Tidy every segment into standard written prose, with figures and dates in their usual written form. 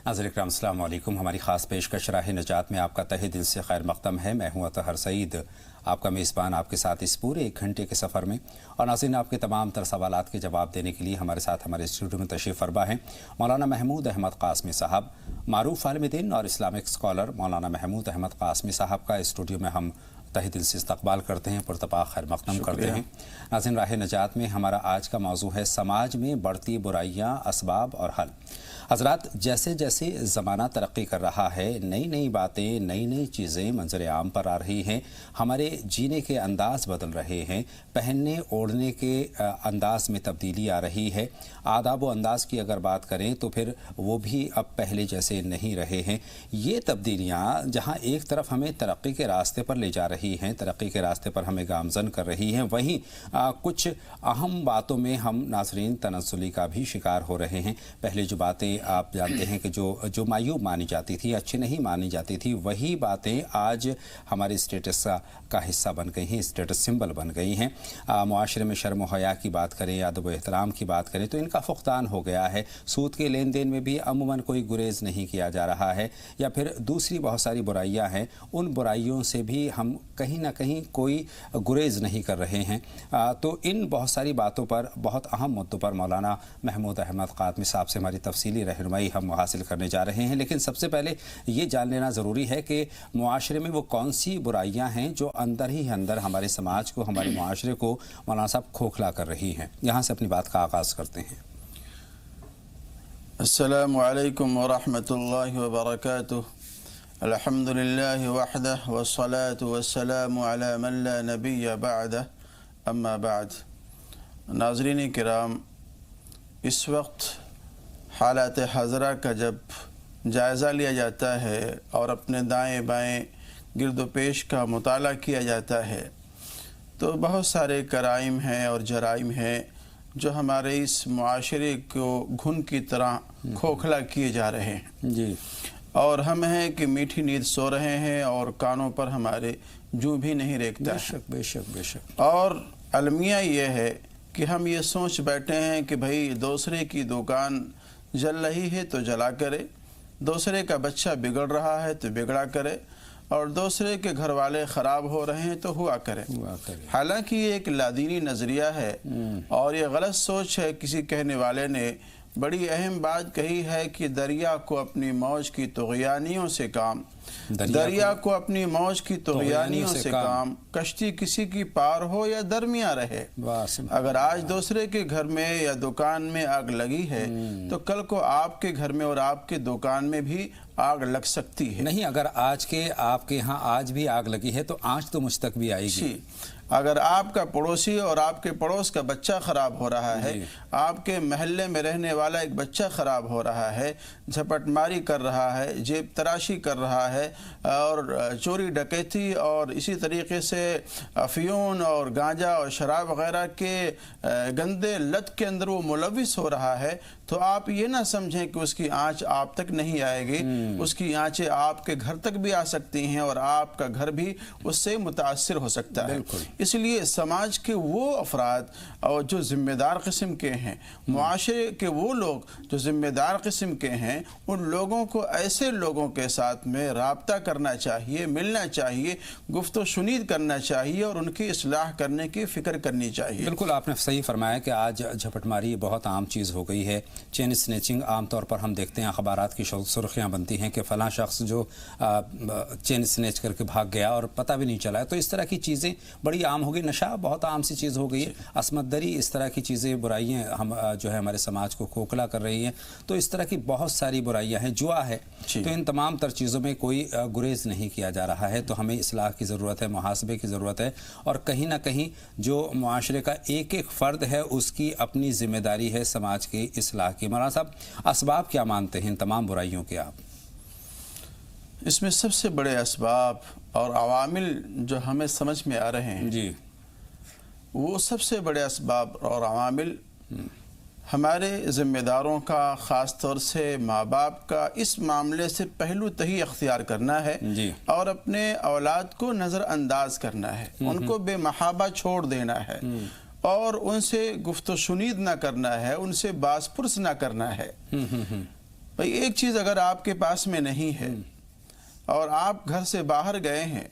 नाज़रीन इकराम अस्सलाम वालेकुम। हमारी ख़ास पेशकश राह निजात में आपका तहे दिल से खैर मक़दम है। मैं हूँ अतहर सईद, आपका मेज़बान आपके साथ इस पूरे 1 घंटे के सफ़र में। और नाज़रीन, आपके तमाम तर सवालात के जवाब देने के लिए हमारे साथ हमारे स्टूडियो में तशरीफ़ फरमा हैं मौलाना महमूद अहमद क़ासमी साहब, मारूफ़ आलिम दीन और इस्लामिक स्कॉलर मौलाना महमूद अहमद क़ासमी साहब का स्टूडियो में हम तहे दिल से इस्तक़बाल करते हैं, पुरतपा खैर मक़दम करते हैं। नाज़रीन, राह निजात में हमारा आज का मौजू है समाज में बढ़ती बुराइयाँ, असबाब और हल। हज़रात, जैसे जैसे ज़माना तरक्की कर रहा है, नई नई बातें, नई नई चीज़ें मंज़र आम पर आ रही हैं, हमारे जीने के अंदाज़ बदल रहे हैं, पहनने ओढ़ने के अंदाज़ में तब्दीली आ रही है। आदाब व अंदाज़ की अगर बात करें तो फिर वो भी अब पहले जैसे नहीं रहे हैं। ये तब्दीलियाँ जहाँ एक तरफ हमें तरक्की के रास्ते पर ले जा रही हैं, तरक्की के रास्ते पर हमें गामज़न कर रही हैं, वहीं कुछ अहम बातों में हम नाज़रीन तनज़्ज़ुली का भी शिकार हो रहे हैं। पहले जो बातें आप जानते हैं कि जो मायूब मानी जाती थी, अच्छी नहीं मानी जाती थी, वही बातें आज हमारे स्टेटस का हिस्सा बन गई हैं, स्टेटस सिंबल बन गई हैं। मुआशरे में शर्म व हया की बात करें, अदब व एहतराम की बात करें तो इनका फुक़दान हो गया है। सूद के लेन देन में भी अमूमन कोई गुरेज़ नहीं किया जा रहा है, या फिर दूसरी बहुत सारी बुराइयाँ हैं, उन बुराइयों से भी हम कहीं ना कहीं कोई गुरेज़ नहीं कर रहे हैं। तो इन बहुत सारी बातों पर, बहुत अहम मुद्दों पर मौलाना महमूद अहमद क़ासमी साहब से हमारी तफसीली रहनुमाई हम हासिल करने जा रहे हैं। लेकिन सबसे पहले ये जान लेना ज़रूरी है कि मुआशरे में वो कौन सी बुराइयां हैं जो अंदर ही अंदर हमारे समाज को, हमारे मुआशरे को मौलाना साहब खोखला कर रही हैं। यहाँ से अपनी बात का आगाज़ करते हैं। अस्सलामु अलैकुम व रहमतुल्लाहि व बरकातुहू। अल्हम्दुलिल्लाहि वहदह वस्सलातु वस्सलामु अला मन ला नबिय्य बअदह, अम्मा बाद। नाज़रीन किराम, इस वक्त हालात हज़रा का जब जायज़ा लिया जाता है और अपने दाएं बाएं गिरदो पेश का मुताला किया जाता है तो बहुत सारे कराइम हैं और जराइम हैं जो हमारे इस मुआशरे को घुन की तरह खोखला किए जा रहे हैं जी। और हम हैं कि मीठी नींद सो रहे हैं और कानों पर हमारे जूं भी नहीं रेखता। बेशक बेशक बेशक। और अलमिया ये है कि हम ये सोच बैठे हैं कि भाई दूसरे की दुकान जल रही है तो जला करे, दूसरे का बच्चा बिगड़ रहा है तो बिगड़ा करे, और दूसरे के घर वाले ख़राब हो रहे हैं तो हुआ करे। हालांकि ये एक लादीनी नज़रिया है और ये गलत सोच है। किसी कहने वाले ने बड़ी अहम बात कही है कि दरिया को अपनी मौज की तुग़यानियों से काम, दरिया को अपनी मौज की तुग़यानियों से काम, कश्ती किसी की पार हो या दरमिया रहे। अगर आज दूसरे के घर में या दुकान में आग लगी है तो कल को आपके घर में और आपके दुकान में भी आग लग सकती है। नहीं, अगर आज के आपके यहाँ आज भी आग लगी है तो आँच तो मुझ तक भी आएगी। अगर आपका पड़ोसी और आपके पड़ोस का बच्चा ख़राब हो रहा है, आपके महल्ले में रहने वाला एक बच्चा ख़राब हो रहा है, झपटमारी कर रहा है, जेब तराशी कर रहा है और चोरी डकैती और इसी तरीके से अफयून और गांजा और शराब वग़ैरह के गंदे लत के अंदर वो मुलविस हो रहा है, तो आप ये ना समझें कि उसकी आँच आप तक नहीं आएगी। उसकी आँचें आपके घर तक भी आ सकती हैं और आपका घर भी उससे मुतासिर हो सकता है। इसलिए समाज के वो अफराद और जो ज़िम्मेदार किस्म के हैं, मुआशरे के वो लोग जो ज़िम्मेदार किस्म के हैं, उन लोगों को ऐसे लोगों के साथ में राब्ता करना चाहिए, मिलना चाहिए, गुफ्तो शुनीद करना चाहिए और उनकी इस्लाह करने की फ़िक्र करनी चाहिए। बिल्कुल आपने सही फरमाया कि आज झपटमारी बहुत आम चीज़ हो गई है। चेन स्नैचिंग आम तौर पर हम देखते हैं, अखबारात की सुर्खियाँ बनती हैं कि फ़लाँ शख्स जो चेन स्नैच करके भाग गया और पता भी नहीं चला। तो इस तरह की चीज़ें बड़ी आम हो गई। नशा बहुत आम सी चीज़ हो गई है। असमत दरी, इस तरह की चीज़ें, बुराइयाँ हम जो है हमारे समाज को खोखला कर रही हैं। तो इस तरह की बहुत सारी बुराइयाँ हैं। जुआ है, तो इन तमाम तर चीज़ों में कोई गुरेज नहीं किया जा रहा है। तो हमें इस्लाह की ज़रूरत है, मुहासबे की ज़रूरत है, और कहीं ना कहीं जो मुआशरे का एक एक फ़र्द है उसकी अपनी ज़िम्मेदारी है समाज की इस्लाह की। मौलाना साहब, असबाब क्या मानते हैं इन तमाम बुराइयों के आप? इसमें सबसे बड़े असबाब और अवामिल जो हमें समझ में आ रहे हैं जी, वो सबसे बड़े असबाब और अवामिल हमारे ज़िम्मेदारों का, ख़ास तौर से माँ बाप का इस मामले से पहलू तही अख्तियार करना है और अपने औलाद को नज़रअंदाज करना है, उनको बेमहाबा छोड़ देना है और उनसे गुफ्तो शुनीद ना करना है, उनसे बासपुरस ना करना है। بھئی ایک چیز اگر آپ کے پاس میں نہیں ہے اور آپ گھر سے باہر گئے ہیں،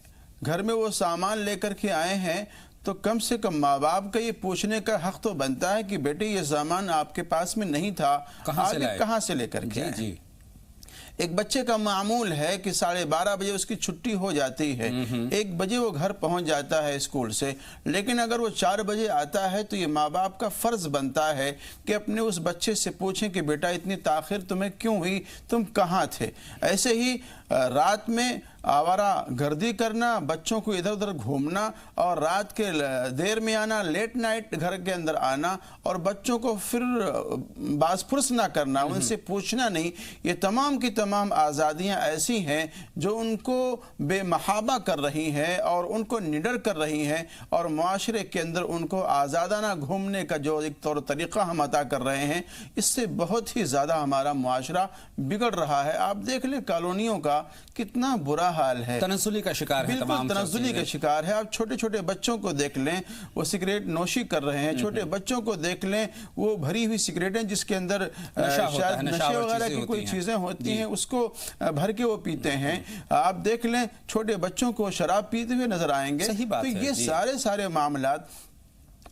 گھر میں وہ سامان لے کر کے آئے ہیں، تو کم سے کم ماں باپ کا یہ پوچھنے کا حق تو بنتا ہے کہ بیٹے یہ سامان آپ کے پاس میں نہیں تھا، کہاں سے لے کر کے آئے؟ ایک بچے کا معمول ہے کہ 12:30 بجے اس کی چھٹی ہو جاتی ہے، 1 بجے وہ گھر پہنچ جاتا ہے اسکول سے، لیکن اگر وہ 4 بجے آتا ہے تو یہ ماں باپ کا فرض بنتا ہے کہ اپنے اس بچے سے پوچھیں کہ بیٹا اتنی تاخیر تمہیں کیوں ہوئی، تم کہاں تھے؟ ایسے ہی رات میں آوارہ گردی کرنا، بچوں کو ادھر ادھر گھومنا اور رات کے دیر میں آنا، لیٹ نائٹ گھر کے اندر آنا اور بچوں کو پھر باز پرس نہ کرنا، ان سے پوچھنا نہیں، یہ تمام کی تمام آزادیاں ایسی ہیں جو ان کو بے محابہ کر رہی ہیں اور ان کو نڈر کر رہی ہیں، اور معاشرے کے اندر ان کو آزادانہ گھومنے کا جو ایک طور طریقہ ہم عطا کر رہے ہیں، اس سے بہت ہی زیادہ ہمارا معاشرہ بگڑ رہا ہے۔ آپ دیکھ لیں کالونیوں کا کتنا برا حال ہے، تنزلی کا شکار ہے، بالکل تنزلی کا شکار ہے۔ آپ چھوٹے چھوٹے بچوں کو دیکھ لیں، وہ سگریٹ نوشی کر رہے ہیں، چھوٹے بچوں کو دیکھ لیں، وہ بھری ہوئی سگریٹیں جس کے اندر شاید نشے وغیرہ کی کوئی چیزیں ہوتی ہیں، اس کو بھر کے وہ پیتے ہیں۔ آپ دیکھ لیں چھوٹے بچوں کو شراب پیتے ہوئے نظر آئیں گے۔ تو یہ سارے معاملات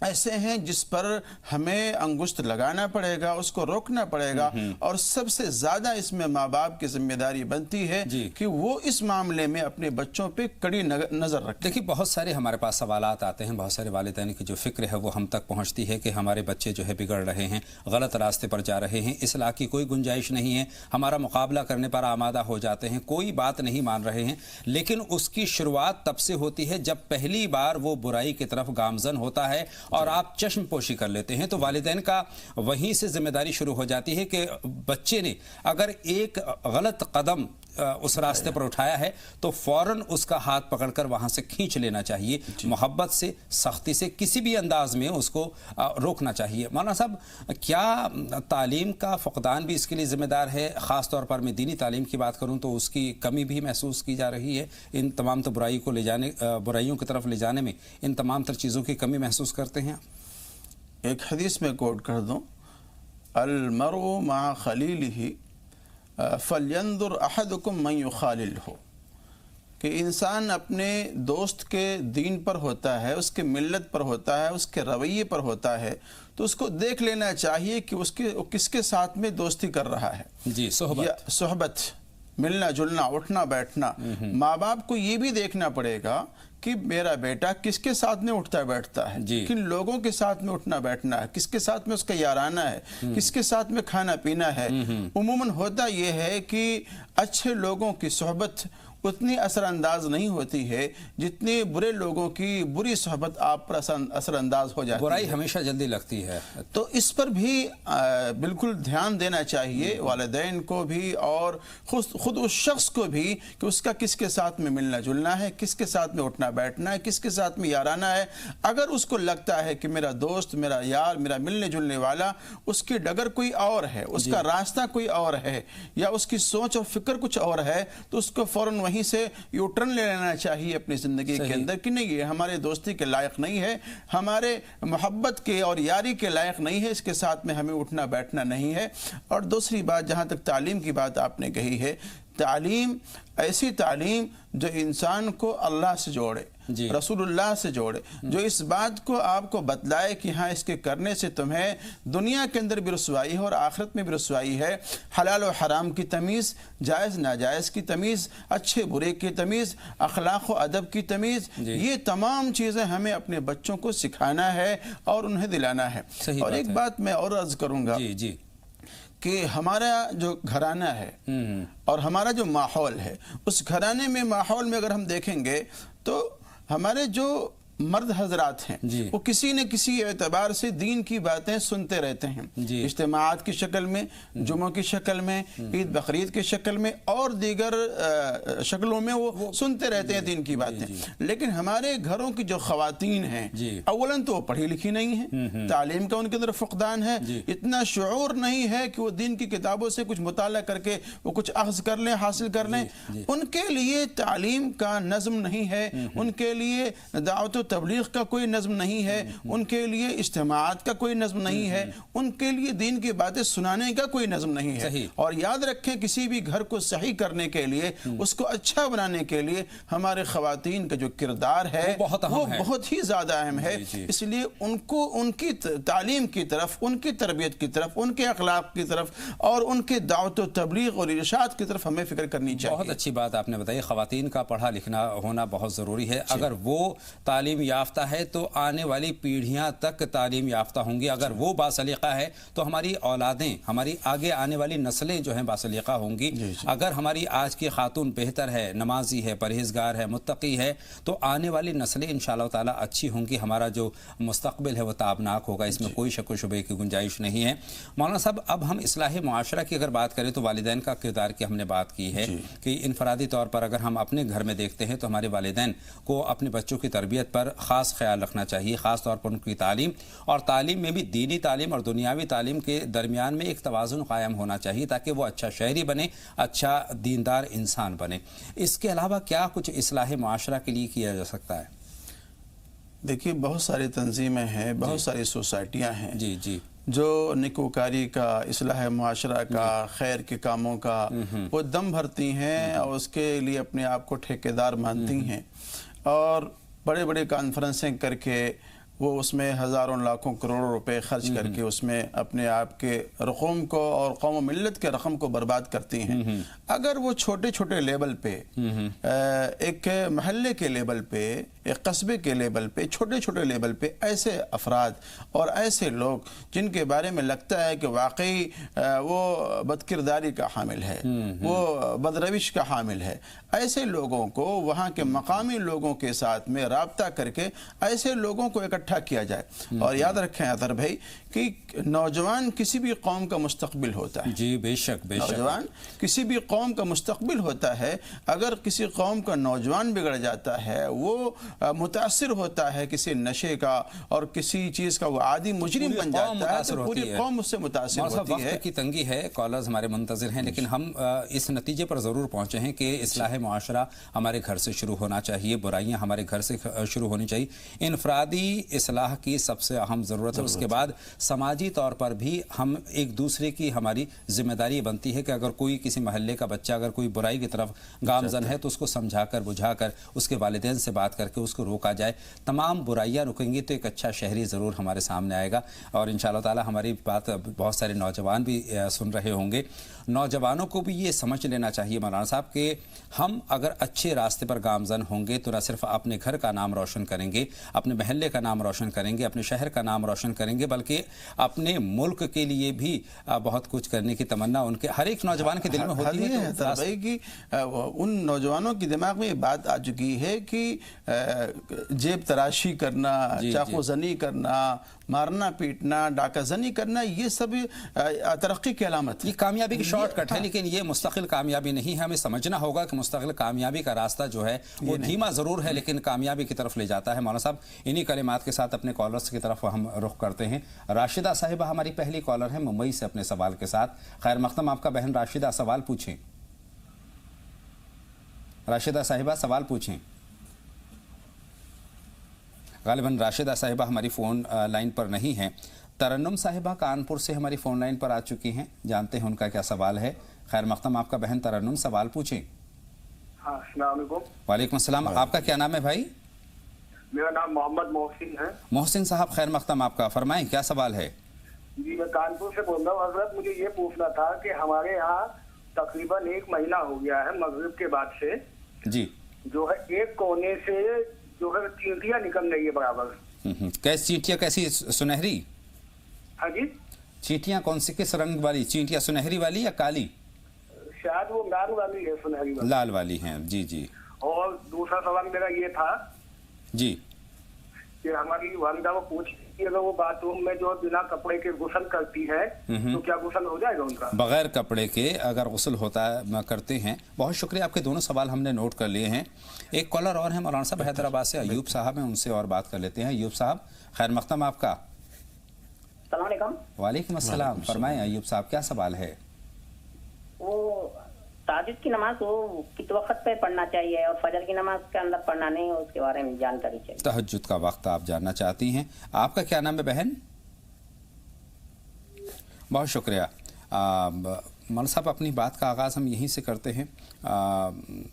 ایسے ہیں جس پر ہمیں انگشت لگانا پڑے گا، اس کو روکنا پڑے گا، اور سب سے زیادہ اس میں ماں باپ کی ذمہ داری بنتی ہے کہ وہ اس معاملے میں اپنے بچوں پہ کڑی نظر رکھیں۔ دیکھیں بہت سارے ہمارے پاس سوالات آتے ہیں، بہت سارے والدین کی جو فکر ہے وہ ہم تک پہنچتی ہے کہ ہمارے بچے جو ہے بگڑ رہے ہیں، غلط راستے پر جا رہے ہیں، اصلاح کی کوئی گنجائش نہیں ہے، ہمارا مقابلہ کرنے پر آمادہ ہو جاتے ہیں، کوئی بات نہیں مان رہے ہیں، لیکن اس کی شروعات تب سے ہوتی ہے جب پہلی بار وہ برائی کی طرف گامزن ہوتا ہے اور آپ چشم پوشی کر لیتے ہیں، تو والدین کا وہیں سے ذمہ داری شروع ہو جاتی ہے کہ بچے نے اگر ایک غلط قدم اس راستے پر اٹھایا ہے تو فوراً اس کا ہاتھ پکڑ کر وہاں سے کھینچ لینا چاہیے، محبت سے، سختی سے، کسی بھی انداز میں اس کو روکنا چاہیے۔ مولانا صاحب، کیا تعلیم کا فقدان بھی اس کے لیے ذمہ دار ہے؟ خاص طور پر میں دینی تعلیم کی بات کروں تو اس کی کمی بھی محسوس کی جا رہی ہے، ان تمام تو برائیوں کی طرف لے جانے میں ان تمام تر چیزوں کی کمی محسوس کرتے ہیں؟ ایک حدیث میں کوٹ کر دوں، المرء مع خلیلہ فَلْيَنْظُرْ أَحَدُكُمْ مَنْ يُخَالِلْهُ، کہ انسان اپنے دوست کے دین پر ہوتا ہے، اس کے ملت پر ہوتا ہے، اس کے رویے پر ہوتا ہے، تو اس کو دیکھ لینا چاہیے کہ کس کے ساتھ میں دوستی کر رہا ہے۔ جی، صحبت، ملنا جلنا، اٹھنا بیٹھنا۔ ماں باپ کو یہ بھی دیکھنا پڑے گا کہ میرا بیٹا کس کے ساتھ میں اٹھتا بیٹھتا ہے، کن لوگوں کے ساتھ میں اٹھنا بیٹھنا ہے، کس کے ساتھ میں اس کا یارانہ ہے، کس کے ساتھ میں کھانا پینا ہے۔ عموماً ہوتا یہ ہے کہ اچھے لوگوں کی صحبت اتنی اثر انداز نہیں ہوتی ہے جتنے برے لوگوں کی بری صحبت آپ پر اثر انداز ہو جاتی ہے۔ برائی ہمیشہ جلدی لگتی ہے، تو اس پر بھی بالکل دھیان دینا چاہیے والدین کو بھی اور خود اس شخص کو بھی کہ اس کا کس کے ساتھ میں ملنا جلنا ہے، کس کے ساتھ میں اٹھنا بیٹھنا ہے، کس کے ساتھ میں یارانہ ہے۔ اگر اس کو لگتا ہے کہ میرا دوست، میرا یار، میرا ملنے جلنے والا، اس کی ڈگر کوئی اور ہے، اس کا راستہ کوئی اور ہے، یا اس کی سوچ اور فکر کچھ اور ہے، تو اس کو فوراً وہیں سے یو ٹرن لے لینا چاہیے اپنی زندگی کے اندر کہ نہیں، یہ ہمارے دوستی کے لائق نہیں ہے، ہمارے محبت کے اور یاری کے لائق نہیں ہے، اس کے ساتھ میں ہمیں اٹھنا بیٹھنا نہیں ہے۔ اور دوسری بات، جہاں تک تعلیم کی بات آپ نے کہی ہے، تعلیم ایسی تعلیم جو انسان کو اللہ سے جوڑے، رسول اللہ سے جوڑے، جو اس بات کو آپ کو بتلائے کہ ہاں اس کے کرنے سے تمہیں دنیا کے اندر بھی رسوائی ہے اور آخرت میں بھی رسوائی ہے، حلال و حرام کی تمیز، جائز ناجائز کی تمیز، اچھے برے کی تمیز، اخلاق و ادب کی تمیز، یہ تمام چیزیں ہمیں اپنے بچوں کو سکھانا ہے اور انہیں دلانا ہے۔ اور ایک بات میں اور عرض کروں گا کہ ہمارا جو گھرانہ ہے اور ہمارا جو ماحول ہے، اس گھرانے میں ماحول میں اگر ہم دیکھیں گے تو ہمارے جو مرد حضرات ہیں وہ کسی نہ کسی اعتبار سے دین کی باتیں سنتے رہتے ہیں، اجتماعات کی شکل میں، جمعوں کی شکل میں، عید بقرعید کی شکل میں اور دیگر شکلوں میں وہ سنتے رہتے ہیں دین کی باتیں۔ لیکن ہمارے گھروں کی جو خواتین ہیں، اولاً تو وہ پڑھی لکھی نہیں ہیں، تعلیم کا ان کے اندر فقدان ہے، اتنا شعور نہیں ہے کہ وہ دین کی کتابوں سے کچھ مطالعہ کر کے وہ کچھ اخذ کر لیں، حاصل کر لیں۔ ان کے لیے تعلیم کا نظم نہیں ہے، ان کے لیے دعوت و تبلیغ کا کوئی نظم نہیں ہے، ان کے لیے اجتماعات کا کوئی نظم نہیں ہے، ان کے لیے دین کی باتیں سنانے کا کوئی نظم نہیں ہے۔ اور یاد رکھیں کسی بھی گھر کو صحیح کرنے کے لیے، اس کو اچھا بنانے کے لیے ہمارے خواتین کا جو کردار ہے وہ بہت ہی زیادہ اہم ہے۔ اس لیے ان کو ان کی تعلیم کی طرف، ان کی تربیت کی طرف، ان کے اخلاق کی طرف اور ان کے دعوت و تبلیغ اور ارشاد کی طرف ہمیں فکر کرنی چاہیے۔ بہت اچھی بات آپ نے بتائی، خواتین کا پڑھا لکھنا ہونا بہت ضروری ہے۔ اگر وہ تعلیم یافتہ ہے تو آنے والی پیڑھیاں تک تعلیم یافتہ ہوں گی، اگر وہ باسلیقہ ہے تو ہماری اولادیں، ہماری آگے آنے والی نسلیں جو ہیں باسلیقہ ہوں گی۔ اگر ہماری آج کی خاتون بہتر ہے، نمازی ہے، پرہیزگار ہے، متقی ہے، تو آنے والی نسلیں انشاءاللہ تعالی اچھی ہوں گی، ہمارا جو مستقبل ہے وہ تابناک ہوگا، اس میں کوئی شک و شبے کی گنجائش نہیں ہے۔ مولانا صاحب، اب ہم اصلاح معاشرہ کی اگر بات کریں تو والدین کا کردار کی ہم نے بات کی ہے کہ انفرادی طور پر اگر ہم اپنے گھر میں دیکھتے ہیں تو ہمارے والدین کو اپنے بچوں کی تربیت پر خاص خیال رکھنا چاہیے، خاص طور پر ان کی تعلیم، اور تعلیم میں بھی دینی تعلیم اور دنیاوی تعلیم کے درمیان میں ایک توازن قائم ہونا چاہیے تاکہ وہ اچھا شہری بنے، اچھا دیندار انسان بنے۔ اس کے علاوہ کیا کچھ اصلاح معاشرہ کے لیے کیا جا سکتا ہے؟ دیکھیے بہت ساری تنظیمیں ہیں، بہت ساری سوسائٹیاں ہیں جو نیکوکاری کا، اصلاح معاشرہ کا، خیر کے کاموں کا وہ دم بھرتی ہیں اور اس کے لیے اپنے آپ کو ٹھیکیدار مانتی ہیں، اور بڑے بڑے کانفرنسیں کر کے وہ اس میں ہزاروں لاکھوں کروڑوں روپے خرچ کر کے اس میں اپنے آپ کے رقوم کو اور قوم و ملت کے رقم کو برباد کرتی ہیں۔ اگر وہ چھوٹے چھوٹے لیبل پہ، ایک محلے کے لیبل پہ، ایک قصبے کے لیبل پہ، چھوٹے چھوٹے لیبل پہ ایسے افراد اور ایسے لوگ جن کے بارے میں لگتا ہے کہ واقعی وہ بدکرداری کا حامل ہے، وہ بدروش کا حامل ہے، ایسے لوگوں کو وہاں کے مقامی لوگوں کے ساتھ میں رابطہ کر کے ایسے لوگوں کو اکٹھا کیا جائے۔ اور یاد رکھیں اطہر بھائی کہ نوجوان کسی بھی قوم کا مستقبل ہوتا ہے۔ جی بے شک، بے شک، نوجوان کسی بھی قوم کا مستقبل ہوتا ہے۔ اگر کسی قوم کا نوجوان بگڑ جاتا ہے، وہ متاثر ہوتا ہے کسی نشے کا اور کسی چیز کا، وہ عادی مجرم بن جاتا ہے تو پوری قوم اس سے متاثر ہوتی ہے۔ وقت کی تنگی ہے، کالرز ہمارے منتظر ہیں، لیکن ہم اس نتیجے پر ضرور پہنچے ہیں کہ اصلاح معاشرہ ہمارے گھر سے شروع ہونا چاہیے، برائیاں ہمارے گھر سے شروع ہونی چاہیے۔ انفرادی اصلاح کی سب سے اہم ضرورت ہے، اس کے بعد سماجی طور پر بھی ہم ایک دوسرے کی ہماری ذمہ داری بنتی ہے کہ اگر کوئی کسی محلے کا بچہ اگر کوئی برائی کی طرف گامزن ہے تو اس کو سمجھا کر بجھا کر اس کے والدین سے بات کر کے اس کو روکا جائے۔ تمام برائیاں رکیں گی تو ایک اچھا شہری ضرور ہمارے سامنے آئے گا، اور انشاءاللہ تعالی ہماری بات بہت سارے نوجوان بھی سن رہے ہوں گے۔ نوجوانوں کو بھی یہ سمجھ لینا چاہیے مولانا صاحب کہ ہم اگر اچھے راستے پر گامزن ہوں گے تو نہ صرف اپنے گھر کا نام روشن کریں گے، اپنے محلے کا نام روشن کریں گے، اپنے شہر کا نام روشن کریں گے، بلکہ اپنے ملک کے لیے بھی بہت کچھ کرنے کی تمنا ان کے ہر ایک نوجوان کے دل میں ہوتی ہے۔ کہ ان نوجوانوں کی دماغ میں یہ بات آ چکی ہے کہ جیب تراشی کرنا، چاقو زنی کرنا، مارنا پیٹنا، ڈاکہ زنی کرنا، یہ سب ترقی کی علامت ہے، یہ کامیابی کی شارٹ کٹ ہے، لیکن یہ مستقل کامیابی نہیں ہے۔ ہمیں سمجھنا ہوگا کہ مستقل کامیابی کا راستہ جو ہے وہ دھیما ضرور ہے لیکن کامیابی کی طرف لے جاتا ہے۔ مولانا صاحب انہی کلمات کے ساتھ اپنے کالرز کی طرف ہم رخ کرتے ہیں۔ راشدہ صاحبہ ہماری پہلی کالر ہے ممبئی سے اپنے سوال کے ساتھ۔ خیر مقدم آپ کا بہن راشدہ، سوال پوچھیں۔ راشدہ صاحبہ سوال پوچھیں۔ غالباً راشدہ صاحبہ ہماری فون لائن پر نہیں ہیں۔ ترنم صاحبہ کانپور سے ہماری فون لائن پر آ چکی ہیں، جانتے ہیں ان کا کیا سوال ہے۔ خیر مقدم آپ کا بہن ترنم، سوال پوچھیں۔ ہاں، السلام علیکم۔ وعلیکم السلام، آپ کا کیا نام ہے بھائی؟ میرا نام محمد محسن ہے۔ محسن صاحب خیر مقدم آپ کا، فرمائیں کیا سوال ہے؟ جی میں کانپور سے بول رہا ہوں حضرت، مجھے یہ پوچھنا تھا کہ ہمارے یہاں تقریباً 1 مہینہ ہو گیا ہے مغرب کے بعد سے جی جو ہے ایک کونے سے جو ہے چینٹیاں نکل رہی ہے برابر۔ کیسی چینٹیاں؟ کیسی؟ سنہری؟ ہاں جی، چینٹیاں کون سی، کس رنگ والی چینٹیاں؟ سنہری والی یا کالی؟ شاید وہ لال والی ہے، سنہری والی لال والی ہیں، جی جی۔ اور دوسرا سوال میرا یہ تھا جی کہ ہماری والدہ کو پوچھ کہ اگر وہ باتھ روم میں جو بنا کپڑے کے غسل کرتی ہے تو کیا غسل ہو جائے گا ان کا؟ بغیر کپڑے کے اگر غسل ہوتا ہے کرتے ہیں۔ بہت شکریہ، آپ کے دونوں سوال ہم نے نوٹ کر لیے ہیں۔ ایک کالر اور ہیں مولانا صاحب حیدرآباد سے، ایوب صاحب ہیں، ان سے اور بات کر لیتے ہیں۔ ایوب صاحب خیر مقدم آپ کا۔ السلام علیکم۔ وعلیکم السلام، فرمائیں ایوب صاحب کیا سوال ہے؟ وہ तहज्जुद की नमाज वो किस वक्त पे पढ़ना चाहिए और फजर की नमाज के अंदर पढ़ना नहीं है, उसके बारे में जानकारी चाहिए। तहज्जुद का वक्त आप जानना चाहती हैं। आपका क्या नाम है बहन? बहुत शुक्रिया। मौलाना साहब, अपनी बात का आगाज़ हम यहीं से करते हैं।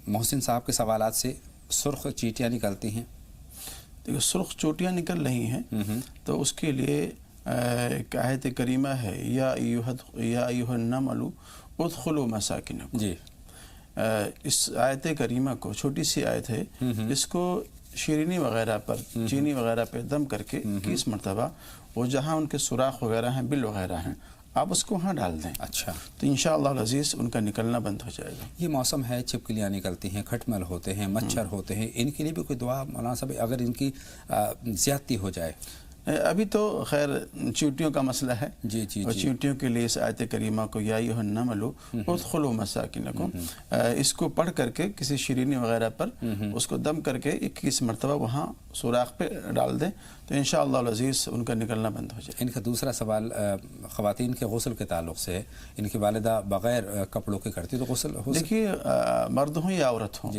मोहसिन साहब के सवालात से सुर्ख चींटियाँ निकलती हैं। देखिए, सुर्ख चोटियाँ निकल रही हैं तो उसके लिए एक आयत करीमा है, या अय्युहन्नमलु उदखुलू मसाकिनकुम। जी। इस आयत करीमा को, छोटी सी आयत है, इसको शीरीनी वगैरह पर, चीनी वगैरह पे दम करके 21 मरतबा वो जहाँ उनके सुराख वगैरह हैं, बिल वगैरह हैं, आप उसको वहाँ डाल दें। अच्छा। तो इंशाअल्लाह अज़ीज़ उनका निकलना बंद हो जाएगा। ये मौसम है, छिपकलियाँ निकलती हैं, खटमल होते हैं, मच्छर होते हैं, इनके लिए भी कोई दुआ मौलाना साहब, अगर इनकी ज़्यादती हो जाए? अभी तो खैर चींटियों का मसला है। जी जी और जी। चींटियों के लिए इस आयत करीमा को, या अय्युहन्नमलु उदखुलू मसाकिनकुम, इसको पढ़ करके किसी शीरीनी वगैरह पर उसको दम करके 21 मरतबा वहाँ सुराख पे डाल दें, तो इंशाअल्लाह अज़ीज़ उनका निकलना बंद हो जाए। इनका दूसरा सवाल ख़वातीन के गुस्ल के ताल्लुक़ से है। इनकी वालिदा बग़ैर कपड़ों के करती, तो गुस्ल हो? देखिए, मर्द हों या औरत हों,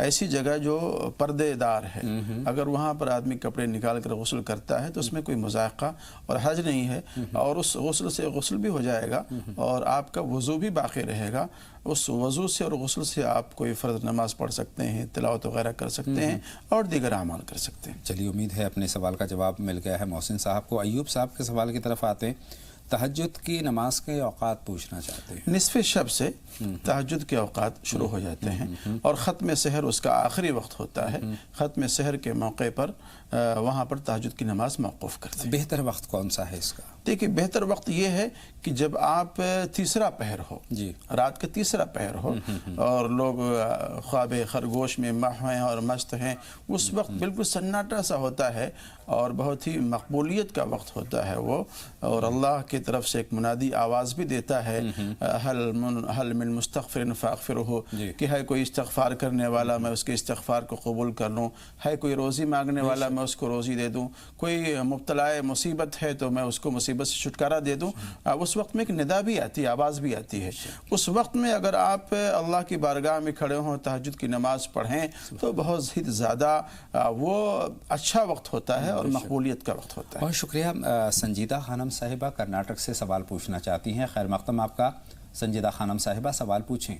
ऐसी जगह जो पर्देदार है, अगर वहाँ पर आदमी कपड़े निकाल कर गुस्ल करता है तो उसमें कोई मुज़ायक़ा और हर्ज नहीं है, और उस गुस्ल से गुस्ल भी हो जाएगा और आपका वज़ू भी बाक़ी रहेगा। उस वज़ू से और गुस्ल से आप कोई फ़र्ज़ नमाज पढ़ सकते हैं, तिलावत वगैरह कर सकते हैं और दीगर अमाल कर सकते हैं। चलिए, उम्मीद है अपने सवाल का जवाब मिल गया है मोहसिन साहब को। अयूब साहब के सवाल की तरफ आते हैं। तहज्जुद की नमाज के औकात पूछना चाहते हैं। निसफ़ शब से तहज्जुद के औकात शुरू हो जाते हैं और ख़त्म सहर उसका आखिरी वक्त होता है। ख़त्म सहर के मौके पर वहाँ पर तहज्जुद की नमाज मौक़ूफ़ करते हैं। बेहतर वक्त कौन सा है इसका? देखिए, बेहतर वक्त ये है कि जब आप तीसरा पहर हो, जी, रात का तीसरा पहर हो और लोग ख्वाब खरगोश में मह हैं और मस्त हैं, उस वक्त बिल्कुल सन्नाटा सा होता है और बहुत ही मकबूलियत का वक्त होता है वो। और अल्लाह की तरफ से एक मुनादी आवाज़ भी देता है, हल मिन मुस्तग़फ़िरिन फ़अग़फ़िरहु, कि है कोई इस्तग़फ़ार करने वाला, मैं उसके इस्तग़फ़ार को कबूल कर लूँ। है कोई रोज़ी मांगने वाला, मैं उसको रोज़ी दे दूँ। कोई मुब्तलाए मुसीबत है तो मैं उसको मुसीबत से छुटकारा दे दूँ। उस वक्त में एक निदा भी आती है, आवाज़ भी आती है। उस वक्त में अगर आप अल्लाह की बारगाह में खड़े हों, तहज्जुद की नमाज़ पढ़ें, तो बहुत ही ज़्यादा वो अच्छा वक्त होता है और मकबूलियत का वक्त होता है। बहुत शुक्रिया। संजीदा खानम साहिबा कर्नाटक से सवाल पूछना चाहती हैं। खैर मक़दम आपका। संजीदा खानम साहिबा, सवाल पूछें।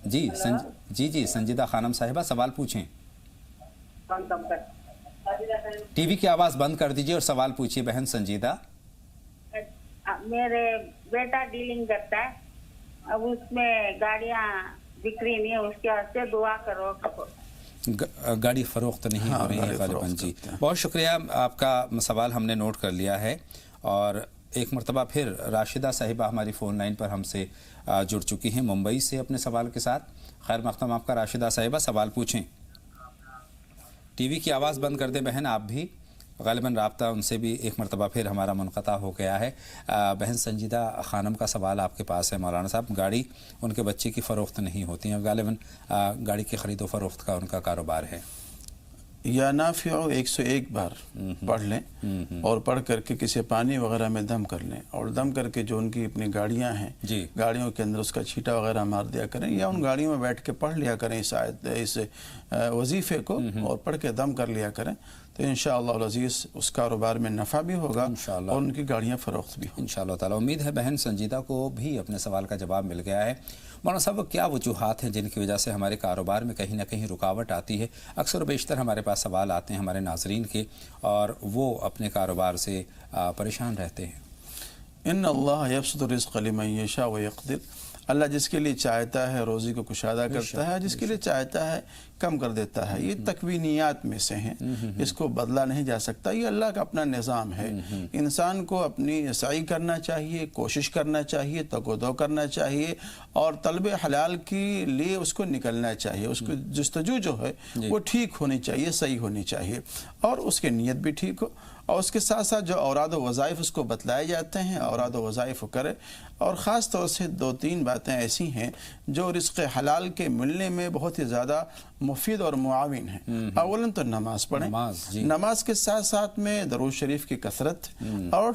जी, संजीदा खानम साहिबा, सवाल पूछें। टीवी की आवाज़ बंद कर दीजिए और सवाल पूछिए बहन संजीदा। मेरे बेटा डीलिंग करता है, अब उसमें गाड़ियाँ बिक्री नहीं है, उसके वास्ते दुआ करो। गाड़ी फ़रोख्त नहीं हो रही है गालिबन जी। बहुत शुक्रिया, आपका सवाल हमने नोट कर लिया है। और एक मरतबा फिर राशिदा साहिबा हमारी फ़ोन लाइन पर हमसे जुड़ चुकी हैं मुंबई से अपने सवाल के साथ। खैर मक़दम आपका राशिदा साहिबा, सवाल पूछें। टीवी की आवाज़ बंद कर दें बहन आप भी। गालिबन राब्ता उनसे भी एक मरतबा फिर हमारा मुनक़ता हो गया है। बहन संजीदा खानम का सवाल आपके पास है मौलाना साहब। गाड़ी उनके बच्चे की फ़रोख्त नहीं होती है, गालिबन गाड़ी की ख़रीदो फ़रोख्त का उनका कारोबार है। या नाफ़िअ 101 बार पढ़ लें और पढ़ करके किसी पानी वगैरह में दम कर लें, और दम करके जो उनकी अपनी गाड़ियां हैं, गाड़ियों के अंदर उसका छींटा वगैरह मार दिया करें, या उन गाड़ियों में बैठ के पढ़ लिया करें इस वजीफ़े को, और पढ़ के दम कर लिया करें, तो इंशाअल्लाह अज़ीज़ उस कारोबार में नफ़ा भी होगा और उनकी गाड़ियाँ फ़रोख्त भी होंगी इंशाअल्लाह ताला। उम्मीद है बहन संजीदा को भी अपने सवाल का जवाब मिल गया है। मौलाना साहब, क्या वजूहात हैं जिनकी वजह से हमारे कारोबार में कहीं ना कहीं रुकावट आती है? अक्सर बेशतर हमारे पास सवाल आते हैं हमारे नाज़रीन के, और वो अपने कारोबार से परेशान रहते हैं। इन्नल्लाह यब्सुतु रिज़्क़ लिमन यशा व यक़दिर, अल्लाह जिसके लिए चाहता है रोज़ी को कुशादा करता है, जिसके लिए चाहता है कम कर देता है। ये तकवीनियात में से हैं, इसको बदला नहीं जा सकता। ये अल्लाह का अपना निज़ाम है। इंसान को अपनी सही करना चाहिए, कोशिश करना चाहिए, तको-दो करना चाहिए, और तलब हलाल के लिए उसको निकलना चाहिए। उसको जस्तजू जो है वो ठीक होनी चाहिए, सही होनी चाहिए, और उसकी नीयत भी ठीक हो। और उसके साथ साथ जो औराद वज़ाइफ उसको बतलाए जाते हैं, औराद वज़ाइफ करे। और ख़ास तौर से 2-3 बातें ऐसी हैं जो रिज़्क़ हलाल के मिलने में बहुत ही ज़्यादा مفید اور معاون ہیں۔ اولاً تو نماز پڑھیں، نماز کے ساتھ ساتھ میں درود شریف کی کثرت، اور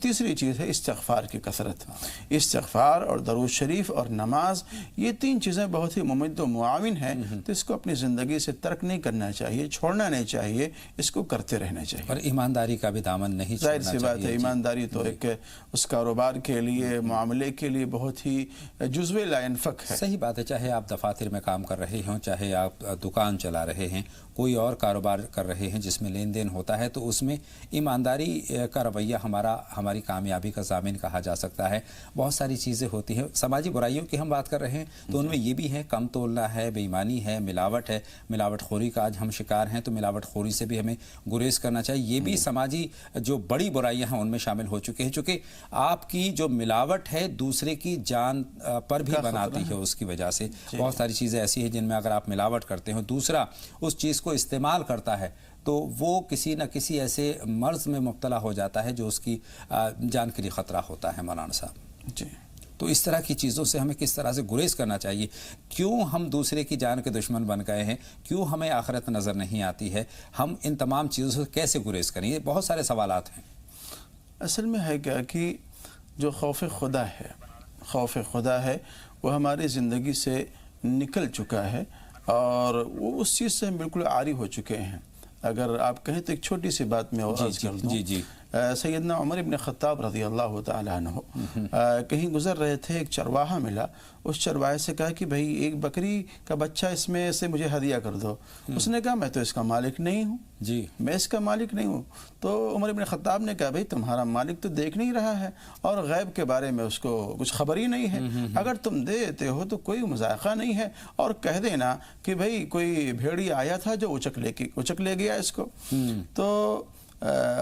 تیسری چیز ہے استغفار کی کثرت۔ استغفار اور درود شریف اور نماز، یہ تین چیزیں بہت ہی ممد و معاون ہیں، تو اس کو اپنی زندگی سے ترک نہیں کرنا چاہیے، چھوڑنا نہیں چاہیے، اس کو کرتے رہنا چاہیے۔ اور ایمانداری کا بھی دامن نہیں چھوڑنا ظاہر سی بات ہے، ایمانداری تو ایک اس کاروبار کے لیے، معاملے کے لیے بہت ہی جزو لا ينفك ہے۔ صحیح بات ہے، چاہے آپ دفاتر میں کام کر رہے ہوں، چاہے آپ دکان چلا رہے ہیں، کوئی اور کاروبار کر رہے ہیں جس میں لین دین ہوتا ہے، تو اس میں ایمانداری کا رویہ ہماری کامیابی کا ضامن کہا جا سکتا ہے۔ بہت ساری چیزیں ہوتی ہیں، سماجی برائیوں کی ہم بات کر رہے ہیں تو ان میں یہ بھی ہے، کم تولنا ہے، بے ایمانی ہے، ملاوٹ ہے، ملاوٹ خوری کا آج ہم شکار ہیں، تو ملاوٹ خوری سے بھی ہمیں گریز کرنا چاہیے۔ یہ بھی سماجی جو بڑی برائیاں ہیں ان میں شامل ہو چکے ہیں، چونکہ آپ کی جو ملاوٹ ہے دوسرے کی جان پر بھی بناتی ہے، اس کی وجہ سے بہت ساری چیزیں ایسی ہیں جن میں اگر آپ ملاوٹ کرتے ہو، دوسرا اس چیز کو استعمال کرتا ہے تو وہ کسی نہ کسی ایسے مرض میں مبتلا ہو جاتا ہے جو اس کی جان کے لیے خطرہ ہوتا ہے۔ مولانا صاحب جی، تو اس طرح کی چیزوں سے ہمیں کس طرح سے گریز کرنا چاہیے؟ کیوں ہم دوسرے کی جان کے دشمن بن گئے ہیں؟ کیوں ہمیں آخرت نظر نہیں آتی ہے؟ ہم ان تمام چیزوں سے کیسے گریز کریں؟ یہ بہت سارے سوالات ہیں۔ اصل میں ہے کیا کہ جو خوف خدا ہے وہ ہماری زندگی سے نکل چکا ہے، اور وہ اس چیز سے ہم بالکل عاری ہو چکے ہیں۔ اگر آپ کہیں تو ایک چھوٹی سی بات میں عرض کر دوں۔ سیدنا عمر ابن خطاب رضی اللہ تعالیٰ عنہ کہیں گزر رہے تھے، ایک چرواہا ملا، اس چرواہے سے کہا کہ بھائی ایک بکری کا بچہ اس میں سے مجھے ہدیہ کر دو۔ اس نے کہا میں تو اس کا مالک نہیں ہوں، میں اس کا مالک نہیں ہوں۔ تو عمر ابن خطاب نے کہا بھائی تمہارا مالک تو دیکھ نہیں رہا ہے اور غیب کے بارے میں اس کو کچھ خبر ہی نہیں ہے، اگر تم دے دیتے ہو تو کوئی مذائقہ نہیں ہے، اور کہہ دینا کہ بھائی کوئی بھیڑیا آیا تھا جو اچک لے گیا اس کو۔ تو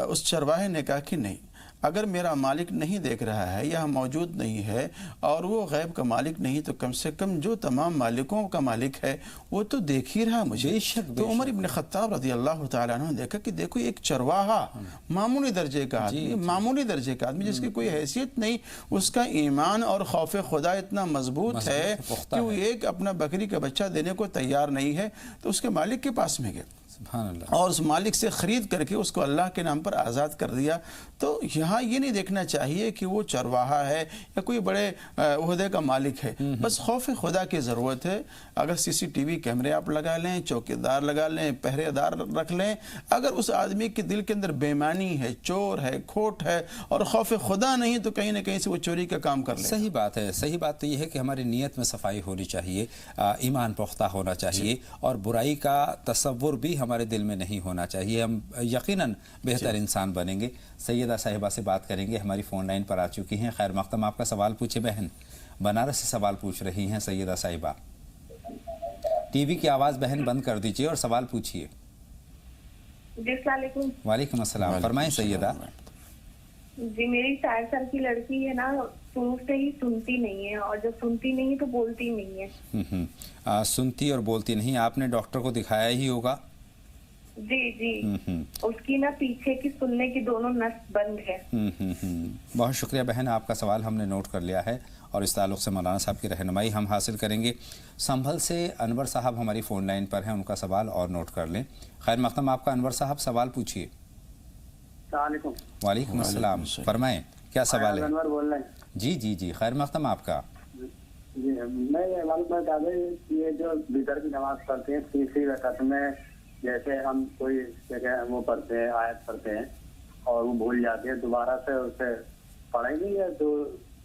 اس چرواہے نے کہا کہ نہیں، اگر میرا مالک نہیں دیکھ رہا ہے یا موجود نہیں ہے اور وہ غیب کا مالک نہیں، تو کم سے کم جو تمام مالکوں کا مالک ہے وہ تو دیکھ ہی رہا مجھے۔ تو عمر ابن خطاب رضی اللہ تعالیٰ عنہ نے دیکھا کہ دیکھو ایک چرواہا، معمولی درجے کا آدمی جس کی کوئی حیثیت نہیں، اس کا ایمان اور خوف خدا اتنا مضبوط ہے کہ وہ ایک اپنا بکری کا بچہ دینے کو تیار نہیں ہے، تو اس کے مالک کے پاس میں گئے اور اس مالک سے خرید کر کے اس کو اللہ کے نام پر آزاد کر دیا۔ تو یہاں یہ نہیں دیکھنا چاہیے کہ وہ چرواہا ہے یا کوئی بڑے عہدے کا مالک ہے، بس خوف خدا کی ضرورت ہے۔ اگر CCTV کیمرے آپ لگا لیں، چوکیدار لگا لیں، پہرے دار رکھ لیں، اگر اس آدمی کے دل کے اندر بے ایمانی ہے، چور ہے، کھوٹ ہے اور خوف خدا نہیں، تو کہیں نہ کہیں سے وہ چوری کا کام کر لے۔ صحیح بات ہے، صحیح بات تو یہ ہے کہ ہماری نیت میں صفائی ہونی چاہیے، ایمان پختہ ہونا چاہیے، اور برائی کا تصور بھی ہمارے دل میں نہیں ہونا چاہیے، ہم یقیناً بہتر انسان بنیں گے۔ سیدہ صاحبہ سے بات کریں گے، ہماری فون لائن پر آ چکی ہیں۔ خیر مقدم، آپ کا سوال پوچھے بہن، بنارس سے سوال پوچھ رہی ہیں سیدہ صاحبہ۔ ٹی وی کی آواز بہن بند کر دیجئے اور سوال پوچھیے۔ جی السلام علیکم۔ وعلیکم السلام، فرمائیں سیدہ۔ جی میری 4 سال کی لڑکی ہے نا، شروع سے ہی سنتی نہیں ہے، اور جب سنتی نہیں تو بولتی نہیں ہے۔ سنتی اور بولتی نہیں، آپ نے ڈاکٹر کو دکھایا ہی ہوگا؟ جی اس کی نا پیچھے کی سننے کی دونوں نس بند ہے۔ بہت شکریہ بہن، آپ کا سوال ہم نے نوٹ کر لیا ہے، اور اس تعلق سے مولانا صاحب کی رہنمائی ہم حاصل کریں گے۔ سنبھل سے انور صاحب ہماری فون لائن پر ہیں، ان کا سوال اور نوٹ کر لیں۔ خیر مقدم، آپ کا انور صاحب سوال پوچھیے۔ السلام علیکم۔ وعلیکم السلام، فرمائیں کیا سوال ہے؟ انور بول رہے ہیں۔ جی خیر مقدم آپ کا۔ جی میں یہ معلوم کرنا چاہتا ہوں کہ یہ جو وتر کی نماز پڑھتے ہیں تیسری رکعت میں، جیسے ہم کوئی جگہ وہ پڑھتے ہیں، آیت پڑھتے ہیں اور وہ بھول جاتے ہیں، دوبارہ سے اسے پڑھیں گے یا تو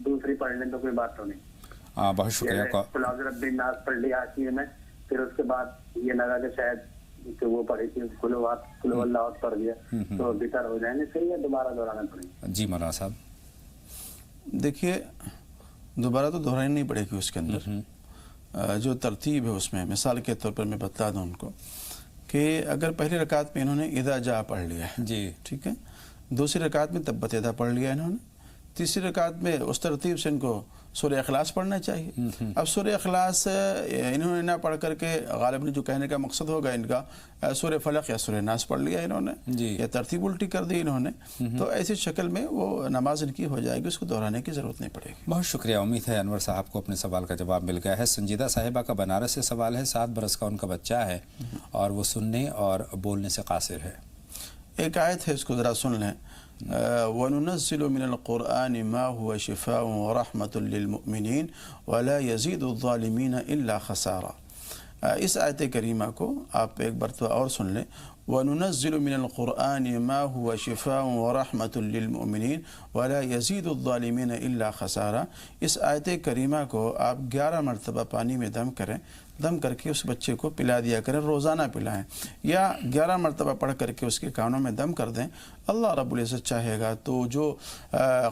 دوسری پڑھ لیں تو کوئی بات تو نہیں؟ بہت شکریہ۔ رب الناس پڑھ لیا آخر میں، پھر اس کے بعد یہ لگا کہ شاید کہ وہ پڑھی تھی کل اللہ پڑھ دیا تو بہتر ہو جائیں گے، صحیح ہے دوبارہ دہرانا پڑیں گے؟ جی مولانا صاحب دیکھیے، دوبارہ تو دہرانی نہیں پڑے گی، اس کے اندر جو ترتیب ہے اس میں مثال کے طور پر میں بتا دوں ان کو کہ اگر پہلی رکعت میں انہوں نے اذا جاء پڑھ لیا ہے، جی ٹھیک ہے، دوسری رکعت میں تبت یدا پڑھ لیا انہوں نے، تیسری رکعت میں اس ترتیب سے ان کو سورہ اخلاص پڑھنا چاہیے. اب سورہ اخلاص انہوں نے نہ پڑھ کر کے غالباً جو کہنے کا مقصد ہوگا ان کا سورہ فلق یا سورہ ناس پڑھ لیا انہوں نے یا ترتیب الٹی کر دی انہوں نے, تو ایسی شکل میں وہ نماز ان کی ہو جائے گی, اس کو دہرانے کی ضرورت نہیں پڑے گی. بہت شکریہ. امید ہے انور صاحب کو اپنے سوال کا جواب مل گیا ہے. سنجیدہ صاحبہ کا بنارس سے سوال ہے. 7 برس کا ان کا بچہ ہے اور وہ سننے اور بولنے سے قاصر ہے. ایک آیت ہے, اس کو ذرا سن لیں. وَنُنَزِّلُ مِنَ الْقُرْآنِ مَا هُوَ شِفَاءٌ وَرَحْمَةٌ لِّلْمُؤْمِنِينَ وَلَا يَزِيدُ الظَّالِمِينَ إِلَّا خَسَارًا. اس آیت کریمہ کو آپ ایک مرتبہ اور سن لیں. وَنُنَزِّلُ مِنَ الْقُرْآنِ مَا هُوَ شِفَاءٌ وَرَحْمَةٌ لِّلْمُؤْمِنِينَ وَلَا يَزِيدُ الظَّالِمِينَ إِلَّا خَسَارًا. اس آیت کریمہ کو آپ 11 مرتبہ پانی میں دم کریں, دم کر کے اس بچے کو پلا دیا کریں, روزانہ پلائیں, یا 11 مرتبہ پڑھ کر کے اس کے کانوں میں دم کر دیں. اللہ رب العزت چاہے گا تو جو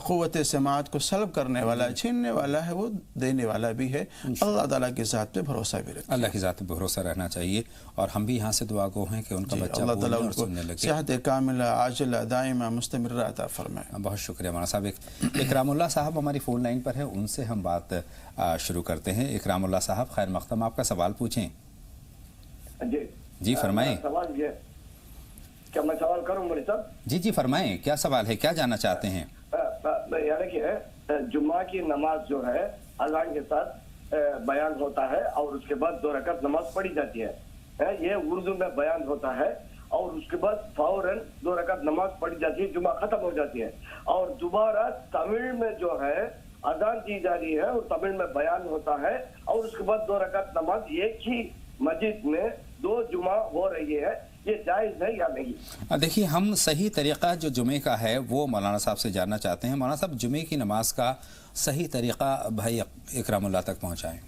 قوت سماعت کو سلب کرنے والا ہے, چھیننے والا ہے, وہ دینے والا بھی ہے. اللہ تعالیٰ کی ذات پہ بھروسہ بھی رکھیں. اللہ کی ذات پہ بھروسہ رہنا چاہیے, اور ہم بھی یہاں سے دعا گو ہیں کہ ان کا بچہ اللہ تعالیٰ بولنے ان اور کو سننے لگے. صحت کاملہ عاجلہ دائمہ مستمرہ عطا فرمائے. بہت شکریہ مولانا صاحب. اکرام اللہ صاحب ہماری فون لائن پر ہے, ان سے ہم بات شروع کرتے ہیں. اکرام اللہ صاحب خیر مقدم, آپ کا سوال پوچھیں. جی فرمائیں. سوال یہ, کیا میں سوال کروں مولوی صاحب؟ جی فرمائیں, کیا سوال ہے, کیا جاننا چاہتے ہیں؟ یعنی کہ جمعہ کی نماز جو ہے اذان کے ساتھ بیان ہوتا ہے اور اس کے بعد 2 رکعت نماز پڑھی جاتی ہے. یہ اردو میں بیان ہوتا ہے اور اس کے بعد فوراً 2 رکعت نماز پڑھی جاتی ہے, جمعہ ختم ہو جاتی ہے. اور دوبارہ تمل میں جو ہے اذان دی جا رہی ہے اور تمل میں بیان ہوتا ہے اور اس کے بعد 2 رکعت نماز ایک ہی مسجد میں 2 جمعہ ہو رہی ہے. یہ جائز ہے یا نہیں؟ دیکھیے, ہم صحیح طریقہ جو جمعے کا ہے وہ مولانا صاحب سے جاننا چاہتے ہیں. مولانا صاحب, جمعے کی نماز کا صحیح طریقہ بھائی اکرام اللہ تک پہنچائیں.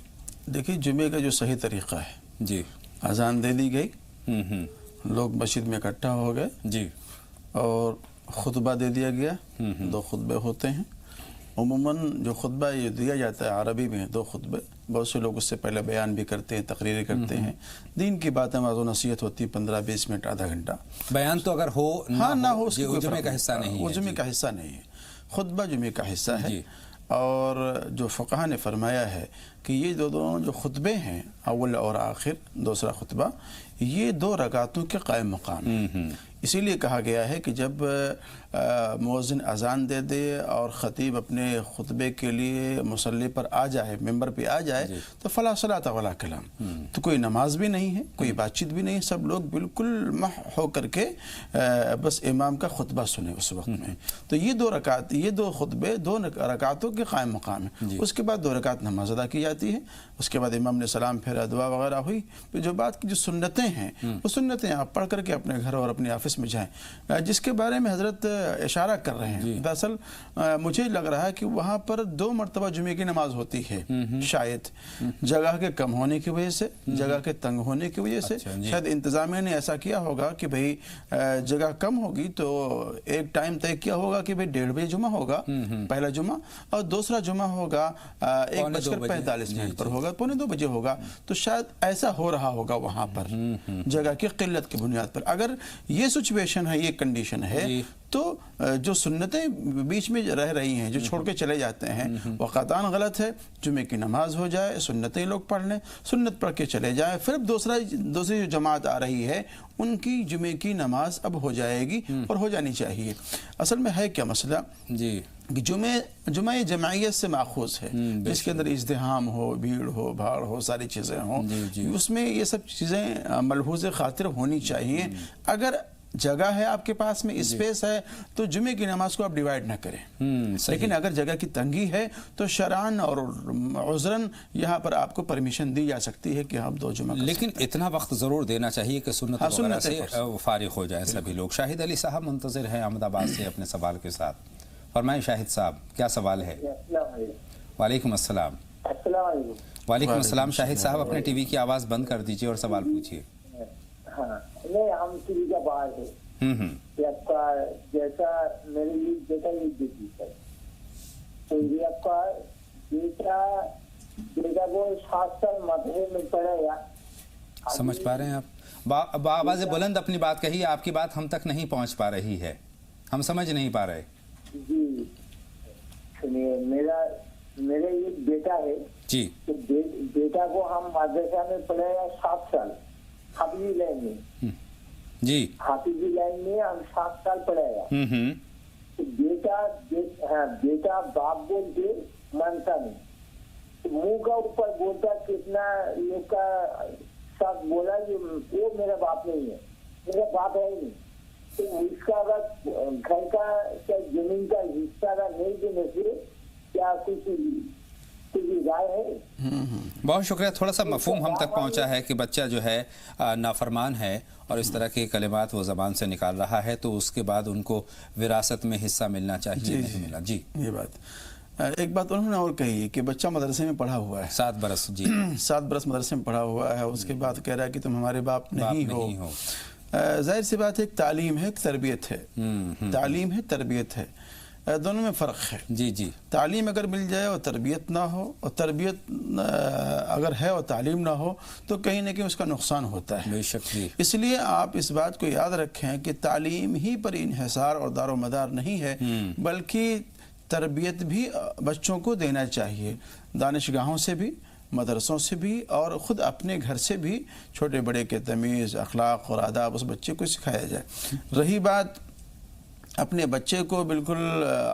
دیکھیے, جمعے کا جو صحیح طریقہ ہے, جی اذان دے دی گئی, لوگ مسجد میں اکٹھا ہو گئے, جی, اور خطبہ دے دیا گیا. 2 خطبے ہوتے ہیں. عموماً جو خطبہ یہ دیا جاتا ہے عربی میں 2 خطبے, بہت سے لوگ اس سے پہلے بیان بھی کرتے ہیں, تقریریں کرتے ہیں, دین کی باتیں واضح و نصیحت ہوتی ہے 15-20 منٹ, آدھا گھنٹہ. بیان تو اگر ہو نہ ہو, اس وہ جمعے کا حصہ نہیں ہے. وہ جمعے کا حصہ نہیں ہے, خطبہ جمعے کا حصہ ہے. اور جو فقہ نے فرمایا ہے کہ یہ دونوں جو خطبے ہیں, اول اور آخر, دوسرا خطبہ, یہ 2 رکعتوں کے قائم مقام ہیں. اسی لیے کہا گیا ہے کہ جب مؤذن اذان دے دے اور خطیب اپنے خطبے کے لیے مصلی پر آ جائے, ممبر پہ آ جائے, تو فلا صلاۃ ولا کلام, تو کوئی نماز بھی نہیں ہے, کوئی بات چیت بھی نہیں, سب لوگ بالکل مح ہو کر کے بس امام کا خطبہ سنیں اس وقت میں. تو یہ 2 رکعت, یہ 2 خطبے 2 رکعتوں کے قائم مقام ہیں. اس کے بعد 2 رکعت نماز ادا کی جاتی ہے. اس کے بعد امام نے سلام پھیرا, دعا وغیرہ ہوئی. پھر جو بات کی جو سنتیں ہیں, وہ سنتیں آپ پڑھ کر کے اپنے گھر اور اپنے آفس میں جائیں, جس کے بارے میں حضرت اشارہ کر رہے ہیں. دراصل مجھے لگ رہا ہے کہ وہاں پر 2 مرتبہ جمعے کی نماز ہوتی ہے, شاید جگہ کے کم ہونے کی وجہ سے, جگہ کے تنگ ہونے کی وجہ سے, شاید انتظامیہ نے ایسا کیا ہوگا کہ بھئی جگہ کم ہوگی تو ایک ٹائم طے کیا ہوگا کہ بھئی 1:30 بجے جمعہ ہوگا, پہلا جمعہ, اور دوسرا جمعہ ہوگا 1:45 پر ہوگا, 1:45 بجے ہوگا. تو شاید ایسا ہو رہا ہوگا وہاں پر جگہ کی قلت کی بنیاد پر. اگر یہ سچویشن ہے, یہ کنڈیشن ہے, تو جو سنتیں بیچ میں رہ رہی ہیں, جو چھوڑ کے چلے جاتے ہیں, وہ قطعاً غلط ہے. جمعے کی نماز ہو جائے, سنتیں لوگ پڑھ لیں, سنت پڑھ کے چلے جائیں. پھر دوسری جو جماعت آ رہی ہے, ان کی جمعے کی نماز اب ہو جائے گی, اور ہو جانی چاہیے. اصل میں ہے کیا مسئلہ, جی, کہ جمعہ جماعیت سے ماخوذ ہے, جس کے اندر ازدحام ہو, بھیڑ ہو, بھاڑ ہو, ساری چیزیں ہوں. اس میں یہ سب چیزیں ملحوظ خاطر ہونی چاہیے. اگر جگہ ہے آپ کے پاس میں, اسپیس ہے, تو جمعے کی نماز کو آپ ڈیوائیڈ نہ کریں. لیکن اگر جگہ کی تنگی ہے تو شرعاً اور عذراً یہاں پر آپ کو پرمیشن دی جا سکتی ہے کہ آپ 2 جمعہ. لیکن اتنا وقت ضرور دینا چاہیے کہ سنت وغیرہ سے فارغ ہو جائیں سبھی لوگ. شاہد علی صاحب منتظر ہیں احمد آباد سے اپنے سوال کے ساتھ. فرمائیں شاہد صاحب, کیا سوال ہے؟ وعلیکم السلام. وعلیکم السلام. شاہد صاحب, اپنے ٹی وی کی آواز بند کر دیجئے اور سوال پوچھیے. نہیں, ہم ٹی وی کا باہر ہے. آپ کا جیسا میرے لیے بیٹا یہ دیکھی سر, تو یہ آپ کا بیٹا وہ 7 سال مدرسے میں پڑھے گا. سمجھ پا رہے ہیں آپ؟ بآواز بلند اپنی بات کہیے, آپ کی بات ہم تک نہیں پہنچ پا رہی ہے, ہم سمجھ نہیں پا رہے. جی سنیے, میرا मेरे एक बेटा है, जी तो बेटा को हम मदरसा में पढ़ाया 7 साल, हाफिजी लाइन में, जी हाफिजी लाइन में हम 7 साल पढ़ाया। तो बेटा बाप बोलते मानता नहीं, तो मुंह का ऊपर बोलता, कितना लोग का साथ बोला कि वो मेरा बाप नहीं है, मेरा बाप है ही नहीं। तो इसका अगर घर का क्या जमीन का हिस्सा नहीं देने से क्या कुछ राय है? बहुत शुक्रिया। थोड़ा सा मफहूम हम तक पहुंचा है कि बच्चा जो है नाफरमान है और इस तरह के कलिमात वो ज़बान से निकाल रहा है, तो उसके बाद उनको विरासत में हिस्सा मिलना चाहिए, नहीं मिला। जी ये बात, एक बात उन्होंने और कही कि बच्चा मदरसे में पढ़ा हुआ है 7 बरस, जी 7 बरस मदरसे में पढ़ा हुआ है, उसके बाद कह रहा है कि तुम हमारे बाप नहीं हो। जाहिर सी बात है, एक तालीम है, एक तरबियत है, तालीम है, तरबियत है, दोनों में फ़र्क है। जी जी, तालीम अगर मिल जाए और तरबियत ना हो, और तरबियत अगर है और तालीम ना हो, तो कहीं ना कहीं उसका नुकसान होता है। बेशक जी। इसलिए आप इस बात को याद रखें कि तालीम ही पर इन्हिसार और दारो मदार नहीं है, बल्कि तरबियत भी बच्चों को देना चाहिए, दानिशगाहों से भी, मदरसों से भी, और ख़ुद अपने घर से भी छोटे बड़े के तमीज़, अखलाक और आदाब उस बच्चे को सिखाया जाए। रही बात अपने बच्चे को बिल्कुल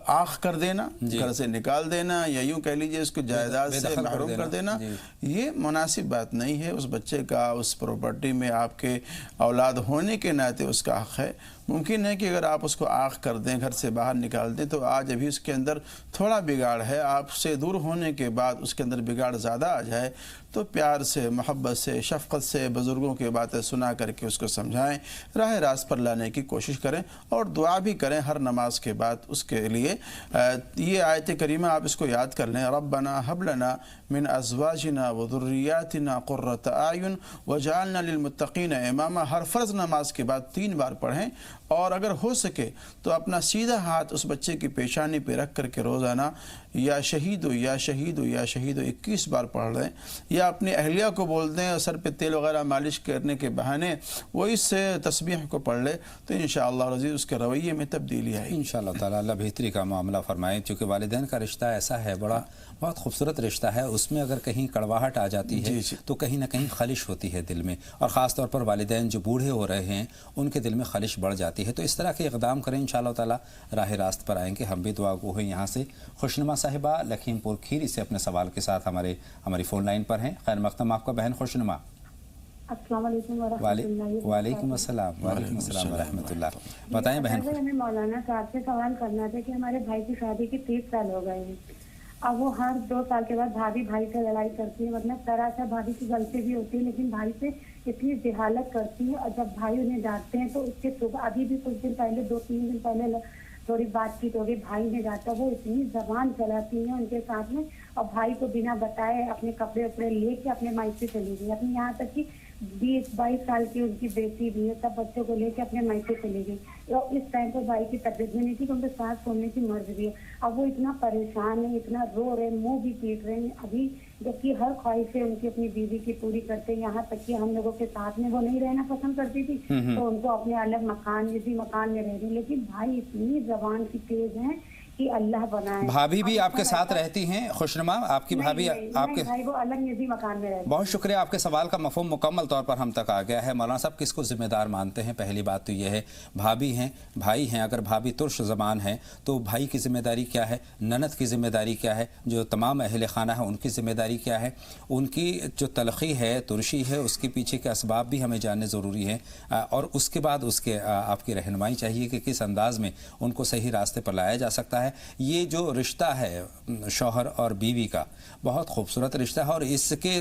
आँख कर देना, घर से निकाल देना, या यूँ कह लीजिए उसको जायदाद से महरूम कर देना, ये मुनासिब बात नहीं है। उस बच्चे का उस प्रॉपर्टी में आपके औलाद होने के नाते उसका हक़ है। मुमकिन है कि अगर आप उसको आँख कर दें, घर से बाहर निकाल दें, तो आज अभी उसके अंदर थोड़ा बिगाड़ है, आपसे दूर होने के बाद उसके अंदर बिगाड़ ज़्यादा आ जाए, तो प्यार से, मोहब्बत से, शफ़क़त से बुज़ुर्गों की बातें सुना करके उसको समझाएं, राह रास्त पर लाने की कोशिश करें, और दुआ भी करें हर नमाज के बाद उसके लिए। ये आयत करीमा आप इसको याद कर लें, रब्बना हब लना मिन अज़वाजिना व ज़ुर्रियातिना क़ुर्रत आयुन वजअलना लिलमुत्तक़ीना इमामा। हर फ़र्ज़ नमाज के बाद 3 बार पढ़ें, और अगर हो सके तो अपना सीधा हाथ उस बच्चे की पेशानी पे रख करके रोज़ाना या शहीदो या शहीदो या शहीदो 21 बार पढ़ लें, या अपनी अहलिया को बोल दें और सर पे तेल वगैरह मालिश करने के बहाने वो इस तस्बीह को पढ़ ले, तो इंशाअल्लाह रज़ीज़ उसके रवैये में तब्दीली आएगी इंशाअल्लाह ताला। अल्लाह बेहतरी का मामला फरमाए, क्योंकि वालिदैन का रिश्ता ऐसा है, बड़ा बहुत खूबसूरत रिश्ता है, उसमें अगर कहीं कड़वाहट आ जाती है तो कहीं ना कहीं खलिश होती है दिल में, और ख़ास तौर पर वालिदैन जो बूढ़े हो रहे हैं उनके दिल में खलिश बढ़ जाती है। तो इस तरह के इक़दाम करें, इंशाअल्लाह ताला राह रास्त पर आएंगे। हम भी दुआ गो हैं। यहाँ से खुशनुमा साहिबा लखीमपुर खीरी से अपने सवाल के साथ हमारी फ़ोन लाइन पर हैं। खैर मक़दम आपका बहन खुशनुमा। वालेकुम अस्सलाम व रहमतुल्लाह। बताएं बहन। हमें मौलाना साहब से सवाल करना था कि हमारे भाई की शादी के 30 साल हो गए हैं। अब वो हर 2 साल के बाद भाई से लड़ाई करती है, मतलब तरह से भाभी की गलती भी होती है, लेकिन भाई से इतनी जिहालत करती है, और जब भाई उन्हें डांटते हैं तो उसके सुबह अभी भी कुछ दिन पहले 2-3 दिन पहले थोड़ी बातचीत हो गई, भाई ने डांटा, वो इतनी जबान चलाती है उनके साथ में, और भाई को बिना बताए अपने कपड़े उपड़े लेके अपने मायके चली गई। अपनी यहाँ तक कि 20-22 साल की उनकी बेटी भी है, तब बच्चों को लेके अपने मायके चली गई। और इस टाइम पर भाई की तबीयत भी नहीं थी, क्योंकि सांस छोड़ने की मर्ज भी है। अब वो इतना परेशान है, इतना रो रहे, मुंह भी पीट रहे हैं अभी, जबकि हर ख्वाहिशें उनकी अपनी बीवी की पूरी करते हैं। यहाँ तक कि हम लोगों के साथ में वो नहीं रहना पसंद करती थी, तो उनको अपने अलग मकान, निजी मकान में रह रही, लेकिन भाई इतनी जबान की तेज है कि अल्लाह बनाए। भाभी भी आपके साथ रहती हैं खुशनुमा? आपकी भाभी आपके भाई वो अलग निजी मकान में रहती। बहुत शुक्रिया, आपके सवाल का मफहूम मुकम्मल तौर पर हम तक आ गया है। मौलाना साहब किसको जिम्मेदार मानते हैं? पहली बात तो यह है, भाभी हैं, भाई हैं। अगर भाभी तुर्श ज़बान है तो भाई की जिम्मेदारी क्या है, ननद की जिम्मेदारी क्या है, जो तमाम अहले खाना है उनकी जिम्मेदारी क्या है, उनकी जो तलखी है, तुर्शी है, उसके पीछे के असबाब भी हमें जानने ज़रूरी हैं, और उसके बाद उसके आपकी रहनुमाई चाहिए कि किस अंदाज में उनको सही रास्ते पर लाया जा सकता है। ये जो रिश्ता है शौहर और बीवी का, बहुत खूबसूरत रिश्ता है, और इसके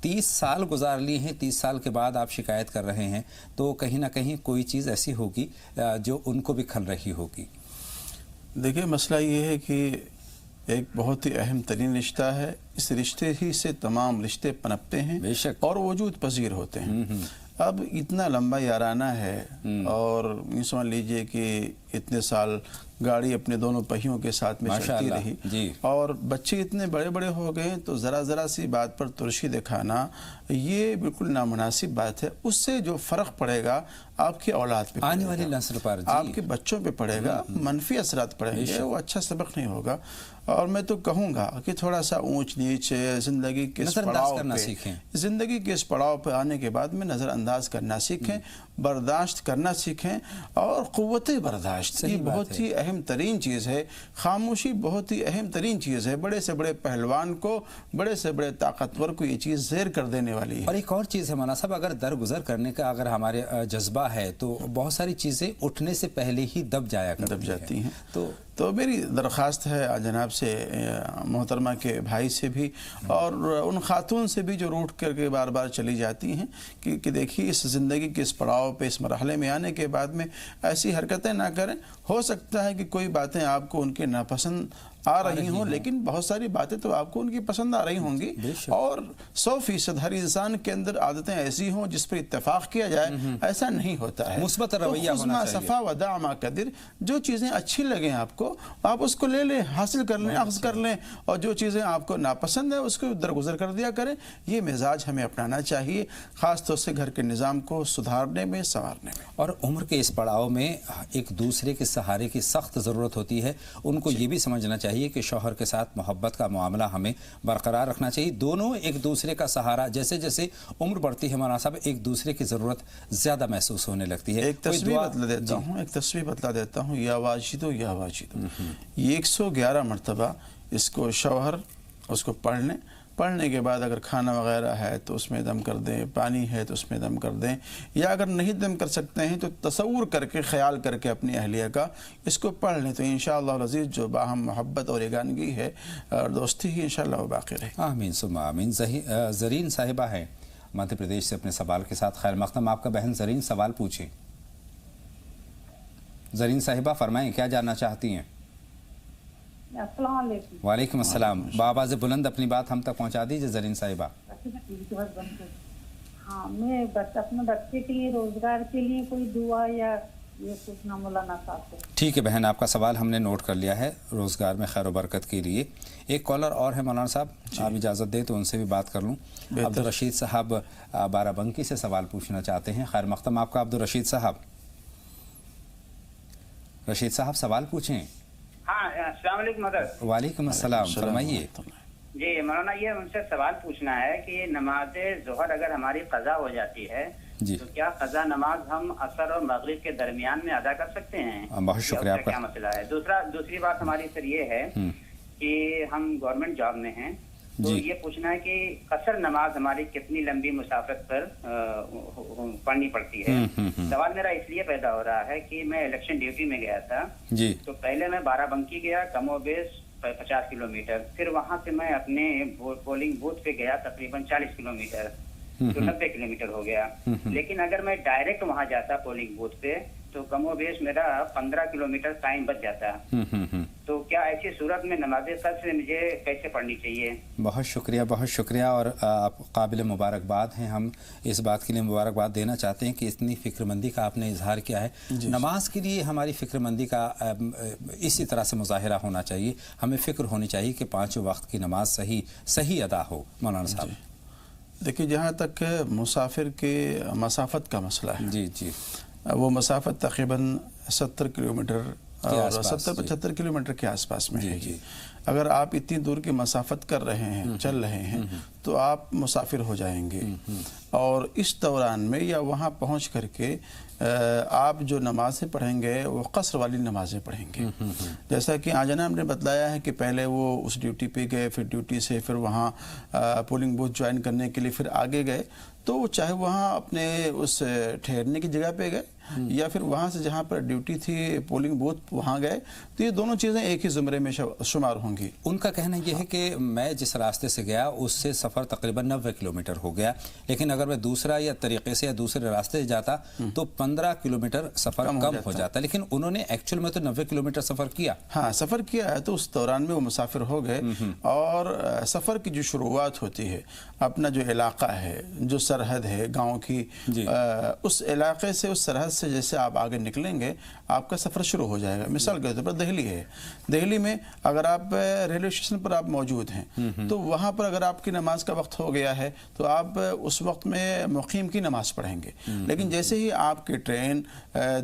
30 साल गुजार लिए हैं। 30 साल के बाद आप शिकायत कर रहे हैं, तो कहीं ना कहीं कोई चीज़ ऐसी होगी जो उनको भी खल रही होगी। देखिए, मसला ये है कि एक बहुत ही अहम तरीन रिश्ता है, इस रिश्ते ही से तमाम रिश्ते पनपते हैं बेशक, और वजूद पजीर होते हैं। अब इतना लंबा याराना है, और यूँ समझ लीजिए कि इतने साल गाड़ी अपने दोनों पहियों के साथ में चलती माशाअल्लाह, रही जी। और बच्चे इतने बड़े बड़े हो गए तो ज़रा सी बात पर तुरशी दिखाना ये बिल्कुल नामुनासिब बात है। उससे जो फ़र्क पड़ेगा आपकी औलाद पे आने पड़ेगा, वाली नस्ल पर, जी। आपके बच्चों पे पड़ेगा, मनफी असरात पड़ेंगे, वो अच्छा सबक नहीं होगा। और मैं तो कहूँगा कि थोड़ा सा ऊंच नीच ज़िंदगी के इस पड़ाव पे, ज़िंदगी के इस पड़ाव पे आने के बाद में नज़रअंदाज करना सीखें, बर्दाश्त करना सीखें और क़ुव्वत बर्दाश्त, ये बहुत ही अहम तरीन चीज़ है। खामोशी बहुत ही अहम तरीन चीज़ है। बड़े से बड़े पहलवान को, बड़े से बड़े ताकतवर को ये चीज़ ज़ेर कर देने वाली है। और एक और चीज़ है मौलाना साहब, अगर दरगुजर करने का अगर हमारे जज्बा है तो बहुत सारी चीज़ें उठने से पहले ही दब जाती हैं। तो मेरी दरख्वास्त है जनाब से, मोहतरमा के भाई से भी और उन खातून से भी जो रूठ करके बार बार चली जाती हैं कि देखिए इस ज़िंदगी के इस पड़ाव पे, इस मरहले में आने के बाद में ऐसी हरकतें ना करें। हो सकता है कि कोई बातें आपको उनके नापसंद आ रही हों, लेकिन बहुत सारी बातें तो आपको उनकी पसंद आ रही होंगी और 100% हर इंसान के अंदर आदतें ऐसी हों जिस पर इत्तेफाक किया जाए, ऐसा नहीं होता है। मुस्बत रवैया होना चाहिए। सफ़ा व दामा कदर, जो चीज़ें अच्छी लगें आपको, आप उसको ले लें, हासिल कर लें, अख्ज़ कर लें, और जो चीज़ें आपको नापसंद है उसको दरगुजर कर दिया करें। ये मिजाज हमें अपनाना चाहिए, ख़ास तौर से घर के निज़ाम को सुधारने में, संवारने में। और उम्र के इस पड़ाव में एक दूसरे के सहारे की सख्त ज़रूरत होती है। उनको ये भी समझना चाहिए कि शौहर के साथ मोहब्बत का मामला हमें बरकरार रखना चाहिए। दोनों एक दूसरे का सहारा, जैसे जैसे उम्र बढ़ती है मौलाना साहब, एक दूसरे की ज़रूरत ज़्यादा महसूस होने लगती है। एक तस्वीर बतला देता हूँ, या वाजिदो या वाजिदो, ये 111 मरतबा इसको शौहर उसको पढ़ने के बाद अगर खाना वगैरह है तो उसमें दम कर दें, पानी है तो उसमें दम कर दें, या अगर नहीं दम कर सकते हैं तो तसव्वुर करके, ख्याल करके अपनी अहलिया का इसको पढ़ लें, तो इंशाअल्लाह अज़ीज़ जो बाहम मोहब्बत और एकानगी है और दोस्ती ही इंशाअल्लाह वो बाक़ी रहे। आमीन सुम्मा आमीन। ज़रीन साहिबा है मध्य प्रदेश से अपने सवाल के साथ। खैर मक़दम आपका बहन ज़रीन, सवाल पूछें। ज़रीन साहिबा फरमाएं, क्या जानना चाहती हैं? वालेकुम अस्सलाम। बाबाज़ बुलंद अपनी बात हम तक पहुंचा दीजिए ज़रीन साहिबा। हाँ, मैं अपने बच्चे के लिए, रोजगार के लिए कोई दुआ या ये कुछ ना मौलाना साहब से। ठीक है बहन, आपका सवाल हमने नोट कर लिया है, रोज़गार में खैर बरकत के लिए। एक कॉलर और है मौलाना साहब, आप इजाज़त दें तो उनसे भी बात कर लूँ। अब्दुल रशीद साहब बाराबंकी से सवाल पूछना चाहते हैं। खैर मक़दम आपका अब्दुल रशीद साहब। रशीद साहब सवाल पूछें। हाँ, अस्सलाम वालेकुम मदद। वालेकुम अस्सलाम, फरमाइए। जी मौलाना, ये उनसे सवाल पूछना है कि नमाज ज़ोहर अगर हमारी क़ज़ा हो जाती है तो क्या क़ज़ा नमाज हम असर और मगरिब के दरमियान में अदा कर सकते हैं? बहुत शुक्रिया आपका। क्या मसला है? दूसरी बात हमारी फिर ये है कि हम गवर्नमेंट जॉब में हैं, तो ये पूछना है कि कसर नमाज हमारी कितनी लंबी मुसाफरत पर पढ़नी पड़ती है। सवाल मेरा इसलिए पैदा हो रहा है कि मैं इलेक्शन ड्यूटी में गया था जी, तो पहले मैं बाराबंकी गया, कमोबेश 50 किलोमीटर, फिर वहां से मैं अपने पोलिंग बूथ पे गया तकरीबन 40 किलोमीटर, तो 90 किलोमीटर हो गया। लेकिन अगर मैं डायरेक्ट वहां जाता पोलिंग बूथ पे तो कमोबेश मेरा 15 किलोमीटर टाइम बच जाता। तो क्या ऐसी सूरत में नमाज़े क़स्र मुझे कैसे पढ़नी चाहिए? बहुत शुक्रिया और आप काबिल मुबारकबाद हैं। हम इस बात के लिए मुबारकबाद देना चाहते हैं कि इतनी फ़िक्रमंदी का आपने इजहार किया है। नमाज के लिए हमारी फ़िक्रमंदी का इसी तरह से मुजाहिरा होना चाहिए। हमें फ़िक्र होनी चाहिए कि 5 वक्त की नमाज सही अदा हो। मौलाना साहब देखिए, जहाँ तक मुसाफिर के मसाफत का मसला है, जी, वो मसाफत तकरीबन 70 किलोमीटर और 70-75 किलोमीटर के आसपास में है। अगर आप इतनी दूर की मसाफत कर रहे हैं, चल रहे हैं, तो आप मुसाफिर हो जाएंगे। और इस दौरान में या वहाँ पहुँच करके आप जो नमाज़ें पढ़ेंगे वो क़स्र वाली नमाज़ें पढ़ेंगे। जैसा कि आजना ने बतलाया है कि पहले वो उस ड्यूटी पे गए, फिर ड्यूटी से फिर वहाँ पोलिंग बूथ ज्वाइन करने के लिए फिर आगे गए, तो चाहे वहाँ अपने उस ठहरने की जगह पे गए या फिर वहाँ से जहाँ पर ड्यूटी थी पोलिंग बूथ वहाँ गए, तो ये दोनों चीज़ें एक ही ज़ुमरे में शुमार होंगी। उनका कहना यह है कि मैं जिस रास्ते से गया उससे सफ़र तकरीबन 90 किलोमीटर हो गया, लेकिन अगर मैं दूसरा या तरीके से या दूसरे रास्ते से जाता तो 15 किलोमीटर सफ़र कम हो जाता। लेकिन उन्होंने एक्चुअल में तो 90 किलोमीटर सफ़र किया। हाँ, सफ़र किया है, तो उस दौरान में वो मुसाफिर हो गए। और सफ़र की जो शुरुआत होती है, अपना जो इलाका है, जो سرحد ہے گاؤں کی، اس علاقے سے، اس سرحد سے جیسے آپ آگے نکلیں گے آپ کا سفر شروع ہو جائے گا. مثال کے طور پر دہلی ہے، دہلی میں اگر آپ ریلوے اسٹیشن پر آپ موجود ہیں تو وہاں پر اگر آپ کی نماز کا وقت ہو گیا ہے تو آپ اس وقت میں مقیم کی نماز پڑھیں گے. لیکن جیسے ہی آپ کی ٹرین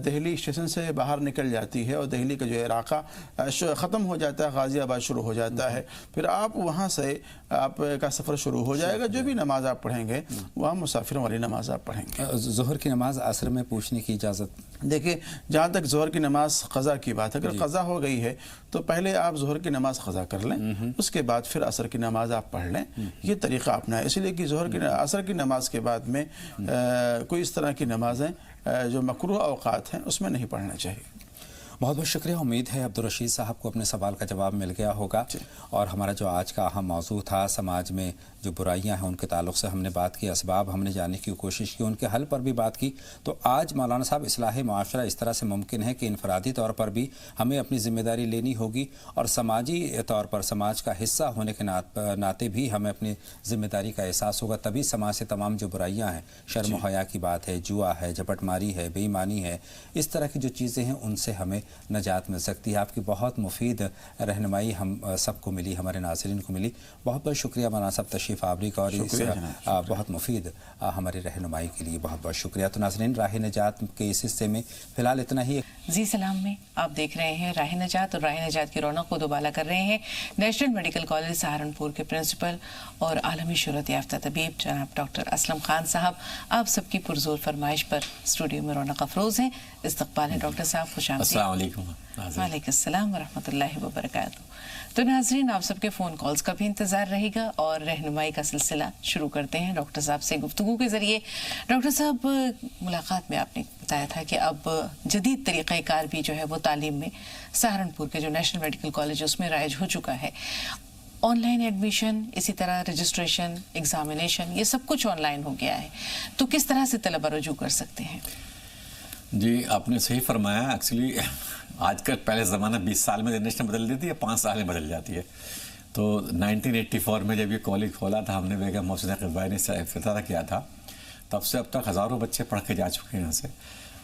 دہلی اسٹیشن سے باہر نکل جاتی ہے اور دہلی کا جو علاقہ ختم ہو جاتا ہے، غازی آباد شروع ہو جاتا ہے، پھر آپ وہاں سے آپ کا سفر شروع ہو جائے گا. جو بھی نماز آپ پڑھیں گے وہاں مسافروں والی نماز آپ پڑھیں گے. ظہر کی نماز عصر میں پوچھنے کی اجازت؟ دیکھیں جہاں تک ظہر کی نماز قضا کی بات ہے، اگر قضا ہو گئی ہے تو پہلے آپ ظہر کی نماز قضا کر لیں، اس کے بعد پھر عصر کی نماز آپ پڑھ لیں. یہ طریقہ اپنا ہے، اس لیے کہ عصر کی نماز کے بعد میں کوئی اس طرح کی نمازیں جو مکروہ اوقات ہیں اس میں نہیں پڑھنا چاہیے. بہت بہت شکریہ. امید ہے عبدالرشید صاحب کو اپنے سوال کا جواب مل گیا ہوگا. اور ہمارا جو آج کا اہم موضوع تھا، سماج میں جو برائیاں ہیں ان کے تعلق سے ہم نے بات کی، اسباب ہم نے جاننے کی کوشش کی، ان کے حل پر بھی بات کی. تو آج مولانا صاحب اصلاح معاشرہ اس طرح سے ممکن ہے کہ انفرادی طور پر بھی ہمیں اپنی ذمہ داری لینی ہوگی اور سماجی طور پر سماج کا حصہ ہونے کے ناطے بھی ہمیں اپنی ذمہ داری کا احساس ہوگا. تبھی سماج سے تمام جو برائیاں ہیں، شرم و حیا کی بات ہے، جوا ہے، جھپٹ ماری ہے، بے ایمانی ہے، اس طرح کی جو چیزیں ہیں ان سے ہمیں نجات مل سکتی ہے. آپ کی بہت مفید رہنمائی ہم سب کو ملی، ہمارے ناظرین کو ملی. بہت بہت شکریہ مولانا صاحب تشریف آوری کا اور اس بہت مفید ہماری رہنمائی کے لیے بہت بہت شکریہ. تو ناظرین، راہ نجات کے اس حصے میں فی الحال اتنا ہی. زی سلام میں آپ دیکھ رہے ہیں راہ نجات، اور راہ نجات کی رونق کو دوبالا کر رہے ہیں نیشنل میڈیکل کالج سہارنپور کے پرنسپل اور عالمی شہرت یافتہ طبیب جناب ڈاکٹر اسلم خان صاحب. آپ سب کی پرزور فرمائش پر اسٹوڈیو میں رونق افروز ہیں. استقبال ہے ڈاکٹر صاحب، خوش آمدید. السلام علیکم. وعلیکم السلام ورحمۃ اللہ وبرکاتہ. تو ناظرین، آپ سب کے فون کالز کا بھی انتظار رہے گا اور رہنمائی کا سلسلہ شروع کرتے ہیں ڈاکٹر صاحب سے گفتگو کے ذریعے. ڈاکٹر صاحب، ملاقات میں آپ نے بتایا تھا کہ اب جدید طریقہ کار بھی جو ہے وہ تعلیم میں سہارنپور کے جو نیشنل میڈیکل کالج ہے اس میں رائج ہو چکا ہے. آن لائن ایڈمیشن، اسی طرح رجسٹریشن، ایگزامینیشن، یہ سب کچھ آن لائن ہو گیا ہے. تو کس طرح سے طلبہ رجوع کر سکتے ہیں؟ جی، آپ نے صحیح فرمایا. ایکچولی آج کل پہلے زمانہ 20 سال میں جنریشن بدل دیتی ہے، 5 سال میں بدل جاتی ہے. تو 1984 میں جب یہ کالج کھولا تھا ہم نے، بیگم محسنہ قصبائی نے افتتاح کیا تھا، تب سے اب تک ہزاروں بچے پڑھ کے جا چکے ہیں یہاں سے.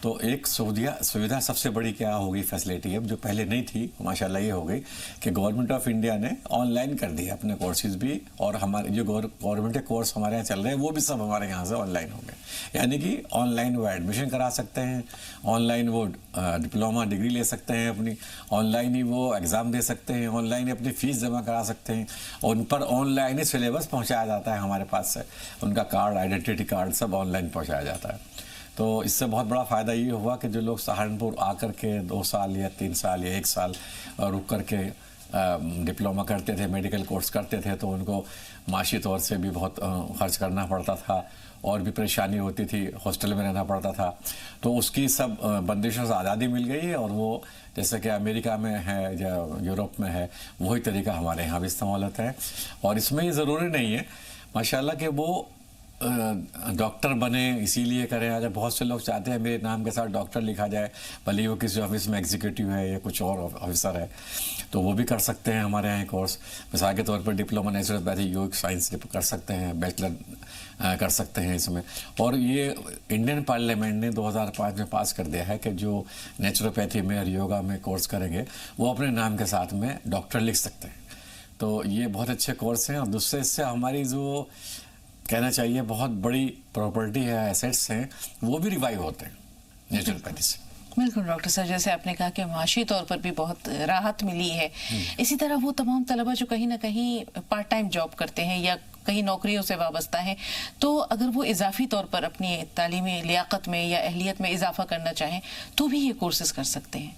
تو ایک سویدھا سب سے بڑی کیا ہوگی، فیسلٹی اب جو پہلے نہیں تھی ماشاءاللہ یہ ہو گئی کہ گورنمنٹ آف انڈیا نے آن لائن کر دیا اپنے کورسز بھی، اور ہمارے جو گورنمنٹ کے کورس ہمارے یہاں چل رہے ہیں وہ بھی سب ہمارے یہاں سے آن لائن ہو گئے. یعنی کہ آن لائن وہ ایڈمیشن کرا سکتے ہیں، آن لائن وہ ڈپلوما ڈگری لے سکتے ہیں اپنی، آن لائن ہی وہ ایگزام دے سکتے ہیں، آن لائن ہی اپنی فیس جمع کرا سکتے ہیں، اور ان پر آن لائن ہی سلیبس پہنچایا جاتا ہے ہمارے پاس سے. ان کا card, identity card sub on line پہنچایا جاتا ہے. تو اس سے بہت بڑا فائدہ یہ ہوا کہ جو لوگ سہارنپور آ کر کے 2 سال یا 3 سال یا 1 سال رک کر کے ڈپلوما کرتے تھے، میڈیکل کورس کرتے تھے، تو ان کو معاشی طور سے بھی بہت خرچ کرنا پڑتا تھا اور بھی پریشانی ہوتی تھی، ہاسٹل میں رہنا پڑتا تھا. تو اس کی سب بندشوں سے آزادی مل گئی ہے، اور وہ جیسے کہ امریکہ میں ہے یا یورپ میں ہے وہی طریقہ ہمارے یہاں بھی استعمال ہوتا ہے. اور اس میں یہ ضروری نہیں ہے ماشاءاللہ کہ وہ ڈاکٹر بنے اسی لیے کریں. اگر بہت سے لوگ چاہتے ہیں میرے نام کے ساتھ ڈاکٹر لکھا جائے، بھلے وہ کسی آفس میں ایگزیکٹو ہے یا کچھ اور آفیسر ہے، تو وہ بھی کر سکتے ہیں ہمارے یہاں کورس. مثال کے طور پر ڈپلوما نیچروپیتھی یوگ سائنس کر سکتے ہیں، بیچلر کر سکتے ہیں اس میں. اور یہ انڈین پارلیمنٹ نے 2005 میں پاس کر دیا ہے کہ جو نیچروپیتھی میں اور یوگا میں کورس کریں گے وہ اپنے نام کے ساتھ میں ڈاکٹر لکھ سکتے ہیں. تو یہ بہت اچھے کورس ہیں. اور دوسرے اس سے ہماری جو کہنا چاہیے بہت بڑی پراپرٹی ہے، ایسیٹس ہیں، وہ بھی ریوائیو ہوتے ہیں نیچروپیتھی سے. بالکل ڈاکٹر صاحب، جیسے آپ نے کہا کہ معاشی طور پر بھی بہت راحت ملی ہے، اسی طرح وہ تمام طلبہ جو کہیں نہ کہیں پارٹ ٹائم جاب کرتے ہیں یا کہیں نوکریوں سے وابستہ ہیں، تو اگر وہ اضافی طور پر اپنی تعلیمی لیاقت میں یا اہلیت میں اضافہ کرنا چاہیں تو بھی یہ کورسز کر سکتے ہیں.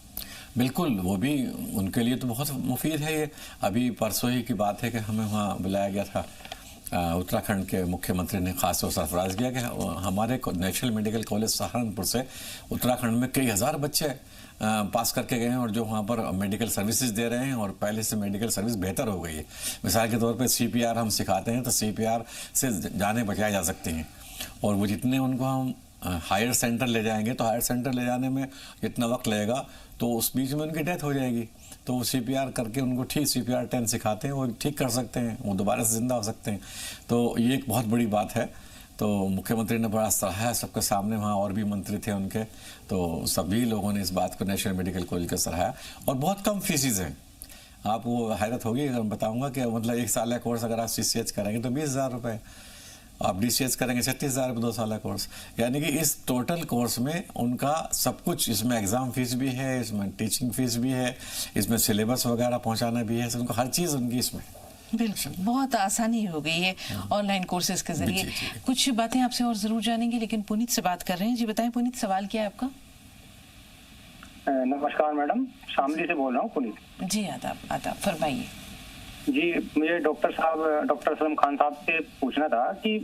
بالکل، وہ بھی ان کے لیے تو بہت مفید ہے. یہ ابھی پرسوں ہی کی بات ہے کہ ہمیں وہاں بلایا گیا تھا، اتراکھنڈ کے مکھیہ منتری نے خاص طور سے سرفراز کیا کہ ہمارے نیشنل میڈیکل کالج سہارنپور سے اتراکھنڈ میں کئی ہزار بچے پاس کر کے گئے ہیں، اور جو وہاں پر میڈیکل سروسز دے رہے ہیں، اور پہلے سے میڈیکل سروس بہتر ہو گئی ہے. مثال کے طور پہ CPR ہم سکھاتے ہیں تو CPR سے جانیں بچائی جا سکتی ہیں. اور وہ جتنے ان کو ہم ہائر سینٹر لے جائیں گے تو ہائر سینٹر لے جانے میں جتنا وقت لگے گا تو اس بیچ میں ان کی ڈیتھ ہو جائے گی. تو وہ CPR کر کے ان کو ٹھیک CPR 10 سکھاتے ہیں، وہ ٹھیک کر سکتے ہیں، وہ دوبارہ سے زندہ ہو سکتے ہیں. تو یہ ایک بہت بڑی بات ہے. तो मुख्यमंत्री ने बड़ा सराहा सबके सामने, वहाँ और भी मंत्री थे उनके, तो सभी लोगों ने इस बात को नेशनल मेडिकल कॉलेज का सराहा। और बहुत कम फीसिस हैं, आप वो हैरत होगी अगर बताऊंगा कि मतलब 1 साल का कोर्स अगर आप CCH करेंगे तो 20,000 रुपये, आप DCH करेंगे 36,000 रुपये 2 साल का कोर्स। यानी कि इस टोटल कोर्स में उनका सब कुछ, इसमें एग्ज़ाम फीस भी है, इसमें टीचिंग फीस भी है, इसमें सिलेबस वगैरह पहुंचाना भी है, उनको हर चीज़ उनकी इसमें बिल्कुल बहुत आसानी हो गई है ऑनलाइन कोर्सेज के जरिए। कुछ बातें आपसे और ज़रूर जानेंगे, लेकिन पुनीत से बात कर रहे हैं। जी बताएं पुनीत, सवाल क्या है आपका? नमस्कार मैडम, शामली से बोल रहा हूँ पुनीत। जी आदाब आदाब, फरमाइए। जी मुझे डॉक्टर सलम खान साहब से पूछना था कि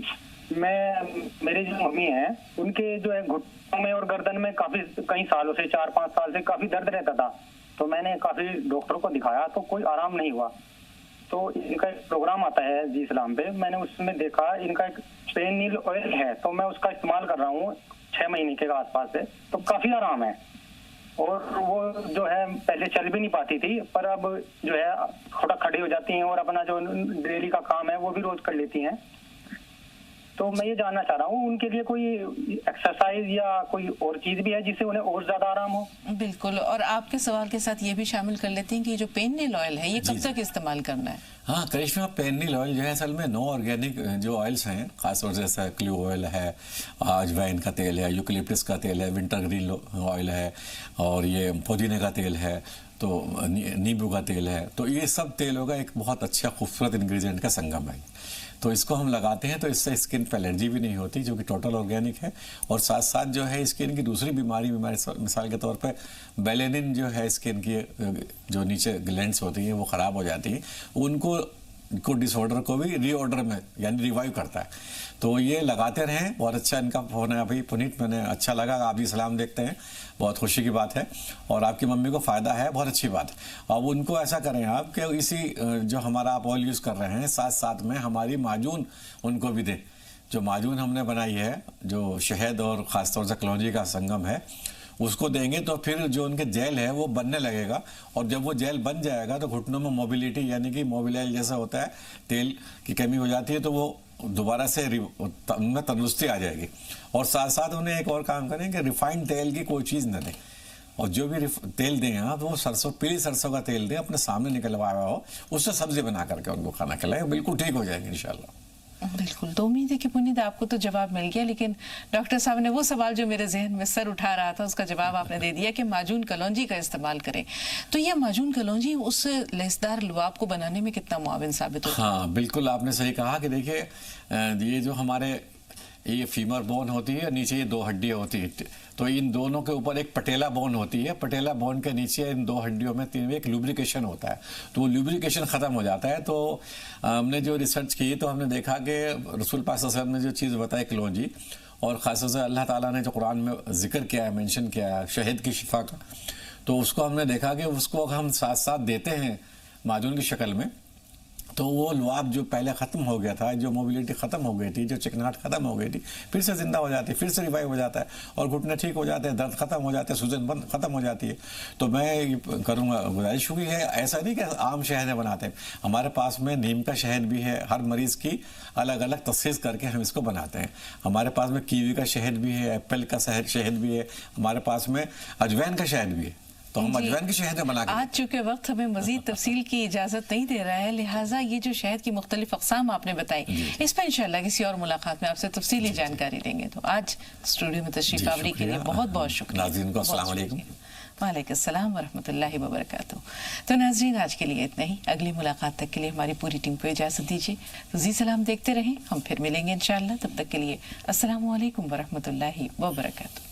मेरे जो मम्मी हैं उनके जो है घुटनों में और गर्दन में काफी कई सालों से 4-5 साल से काफी दर्द रहता था, तो मैंने काफी डॉक्टरों को दिखाया तो कोई आराम नहीं हुआ। तो इनका एक प्रोग्राम आता है जी इस्लाम पे, मैंने उसमें देखा इनका एक पेन नील ऑयल है, तो मैं उसका इस्तेमाल कर रहा हूँ 6 महीने के आसपास से, तो काफी आराम है। और वो जो है पहले चल भी नहीं पाती थी, पर अब जो है थोड़ा खड़ी हो जाती हैं और अपना जो डेली का काम है वो भी रोज कर लेती हैं। तो मैं ये जानना चाह रहा हूँ उनके लिए कोई एक्सरसाइज या कोई और चीज भी है जिससे उन्हें और ज्यादा आराम हो? बिल्कुल, और आपके सवाल के साथ ये भी शामिल कर लेते हैं कि जो पेन नील ऑयल है ये कब तक इस्तेमाल करना है? हाँ करिश्मा, पेन नील ऑयल जो है असल में नो ऑर्गेनिक जो ऑयल्स हैं, खासतौर से जैसा क्लू ऑयल है, अजवाइन का तेल है, यूकलिप्टस का तेल है, विंटर ग्रीन ऑयल है, और ये पुदीने का तेल है, तो नींबू का तेल है, तो ये सब तेलों का एक बहुत अच्छा खूबसूरत इंग्रेडिएंट का संगम है। तो इसको हम लगाते हैं तो इससे स्किन पर एलर्जी भी नहीं होती, जो कि टोटल ऑर्गेनिक है। और साथ साथ जो है स्किन की दूसरी बीमारी मिसाल के तौर पे बेलेनिन जो है स्किन की जो नीचे ग्लैंड्स होती हैं वो ख़राब हो जाती हैं, उनको डिसऑर्डर को भी रीऑर्डर में यानी रिवाइव करता है। तो ये लगाते रहें, बहुत अच्छा इनका फोन है अभी पुनीत, मैंने अच्छा लगा, आप भी सलाम देखते हैं, बहुत खुशी की बात है और आपकी मम्मी को फ़ायदा है, बहुत अच्छी बात है। अब उनको ऐसा करें आप कि इसी जो हमारा आप ऑयल यूज़ कर रहे हैं साथ साथ में हमारी माजून उनको भी दें। जो माजून हमने बनाई है, जो शहद और ख़ासतौर से कलौंजी का संगम है, उसको देंगे तो फिर जो उनके जेल है वो बनने लगेगा, और जब वो जेल बन जाएगा तो घुटनों में मोबिलिटी यानी कि मोबिलाइल जैसा होता है, तेल की कमी हो जाती है, तो वो दोबारा से उनमें तंदुरुस्ती आ जाएगी। और साथ साथ उन्हें एक और काम करें कि रिफाइंड तेल की कोई चीज़ न दें, और जो भी तेल दें आप वो सरसों, पीली सरसों का तेल दें, अपने सामने निकलवाया हो, उससे सब्जी बना करके उनको खाना खिलाएं, बिल्कुल ठीक हो जाएंगे इंशाल्लाह। बिल्कुल, तो उम्मीद है कि पुनीत आपको तो जवाब मिल गया, लेकिन डॉक्टर साहब ने वो सवाल जो मेरे जहन में सर उठा रहा था उसका जवाब आपने दे दिया कि माजून कलौंजी का इस्तेमाल करें। तो ये माजून कलौंजी उस लेसदार लुआब को बनाने में कितना मुआविन साबित होता है? हाँ बिल्कुल, आपने सही कहा कि देखिए ये जो हमारे ये फीमर बोन होती है, नीचे ये 2 हड्डियाँ होती है, तो इन दोनों के ऊपर एक पटेला बोन होती है, पटेला बोन के नीचे इन 2 हड्डियों में एक लुब्रिकेशन होता है, तो वो लुब्रिकेशन ख़त्म हो जाता है। तो हमने जो रिसर्च की तो हमने देखा कि रसूल पाक सल्लल्लाहु अलैहि वसल्लम ने जो चीज़ बताई कलौंजी, और ख़ासतौर से अल्लाह ताला ने जो कुरान में जिक्र किया है, मेंशन किया है शहद की शिफा का, तो उसको हमने देखा कि उसको हम साथ साथ देते हैं माजून की शक्ल में, तो वो लुआब जो पहले ख़त्म हो गया था, जो मोबिलिटी ख़त्म हो गई थी, जो चिकनाहट ख़त्म हो गई थी, फिर से ज़िंदा हो जाती है, फिर से रिवाइव हो जाता है, और घुटने ठीक हो जाते हैं, दर्द ख़त्म हो जाते हैं, सूजन बंद ख़त्म हो जाती है। तो मैं करूँगा गुजारिश हुई है, ऐसा नहीं कि आम शहद बनाते हैं, हमारे पास में नीम का शहद भी है, हर मरीज़ की अलग अलग तस्ख़ीस करके हम इसको बनाते हैं। हमारे पास में कीवी का शहद भी है, एप्पल का शहद भी है, हमारे पास में अजवाइन का शहद भी है, तो हम अजवाइन की शहद बना के। आज चूंकि वक्त हमें मजीद तफसील की इजाज़त नहीं दे रहा है, लिहाजा ये जो शहद की मुख्तलिफ अक़साम आपने बताई, इस पर इंशाल्लाह किसी और मुलाकात में आपसे तफसीली जानकारी देंगे। तो आज स्टूडियो में तशरीफ आवरी के लिए बहुत बहुत शुक्रिया। नाज़रीन को अस्सलाम वालेकुम। वालेकुम अस्सलाम वरहमतुल्लाहि वबरकातुहू। तो नाज़रीन आज के लिए इतना ही, अगली मुलाकात तक के लिए हमारी पूरी टीम को इजाज़त दीजिए। तो जी सलाम देखते रहें, हम फिर मिलेंगे इंशाअल्लाह, तब तक के लिए अस्सलामु अलैकुम वरहमतुल्लाहि वबरकातुहू।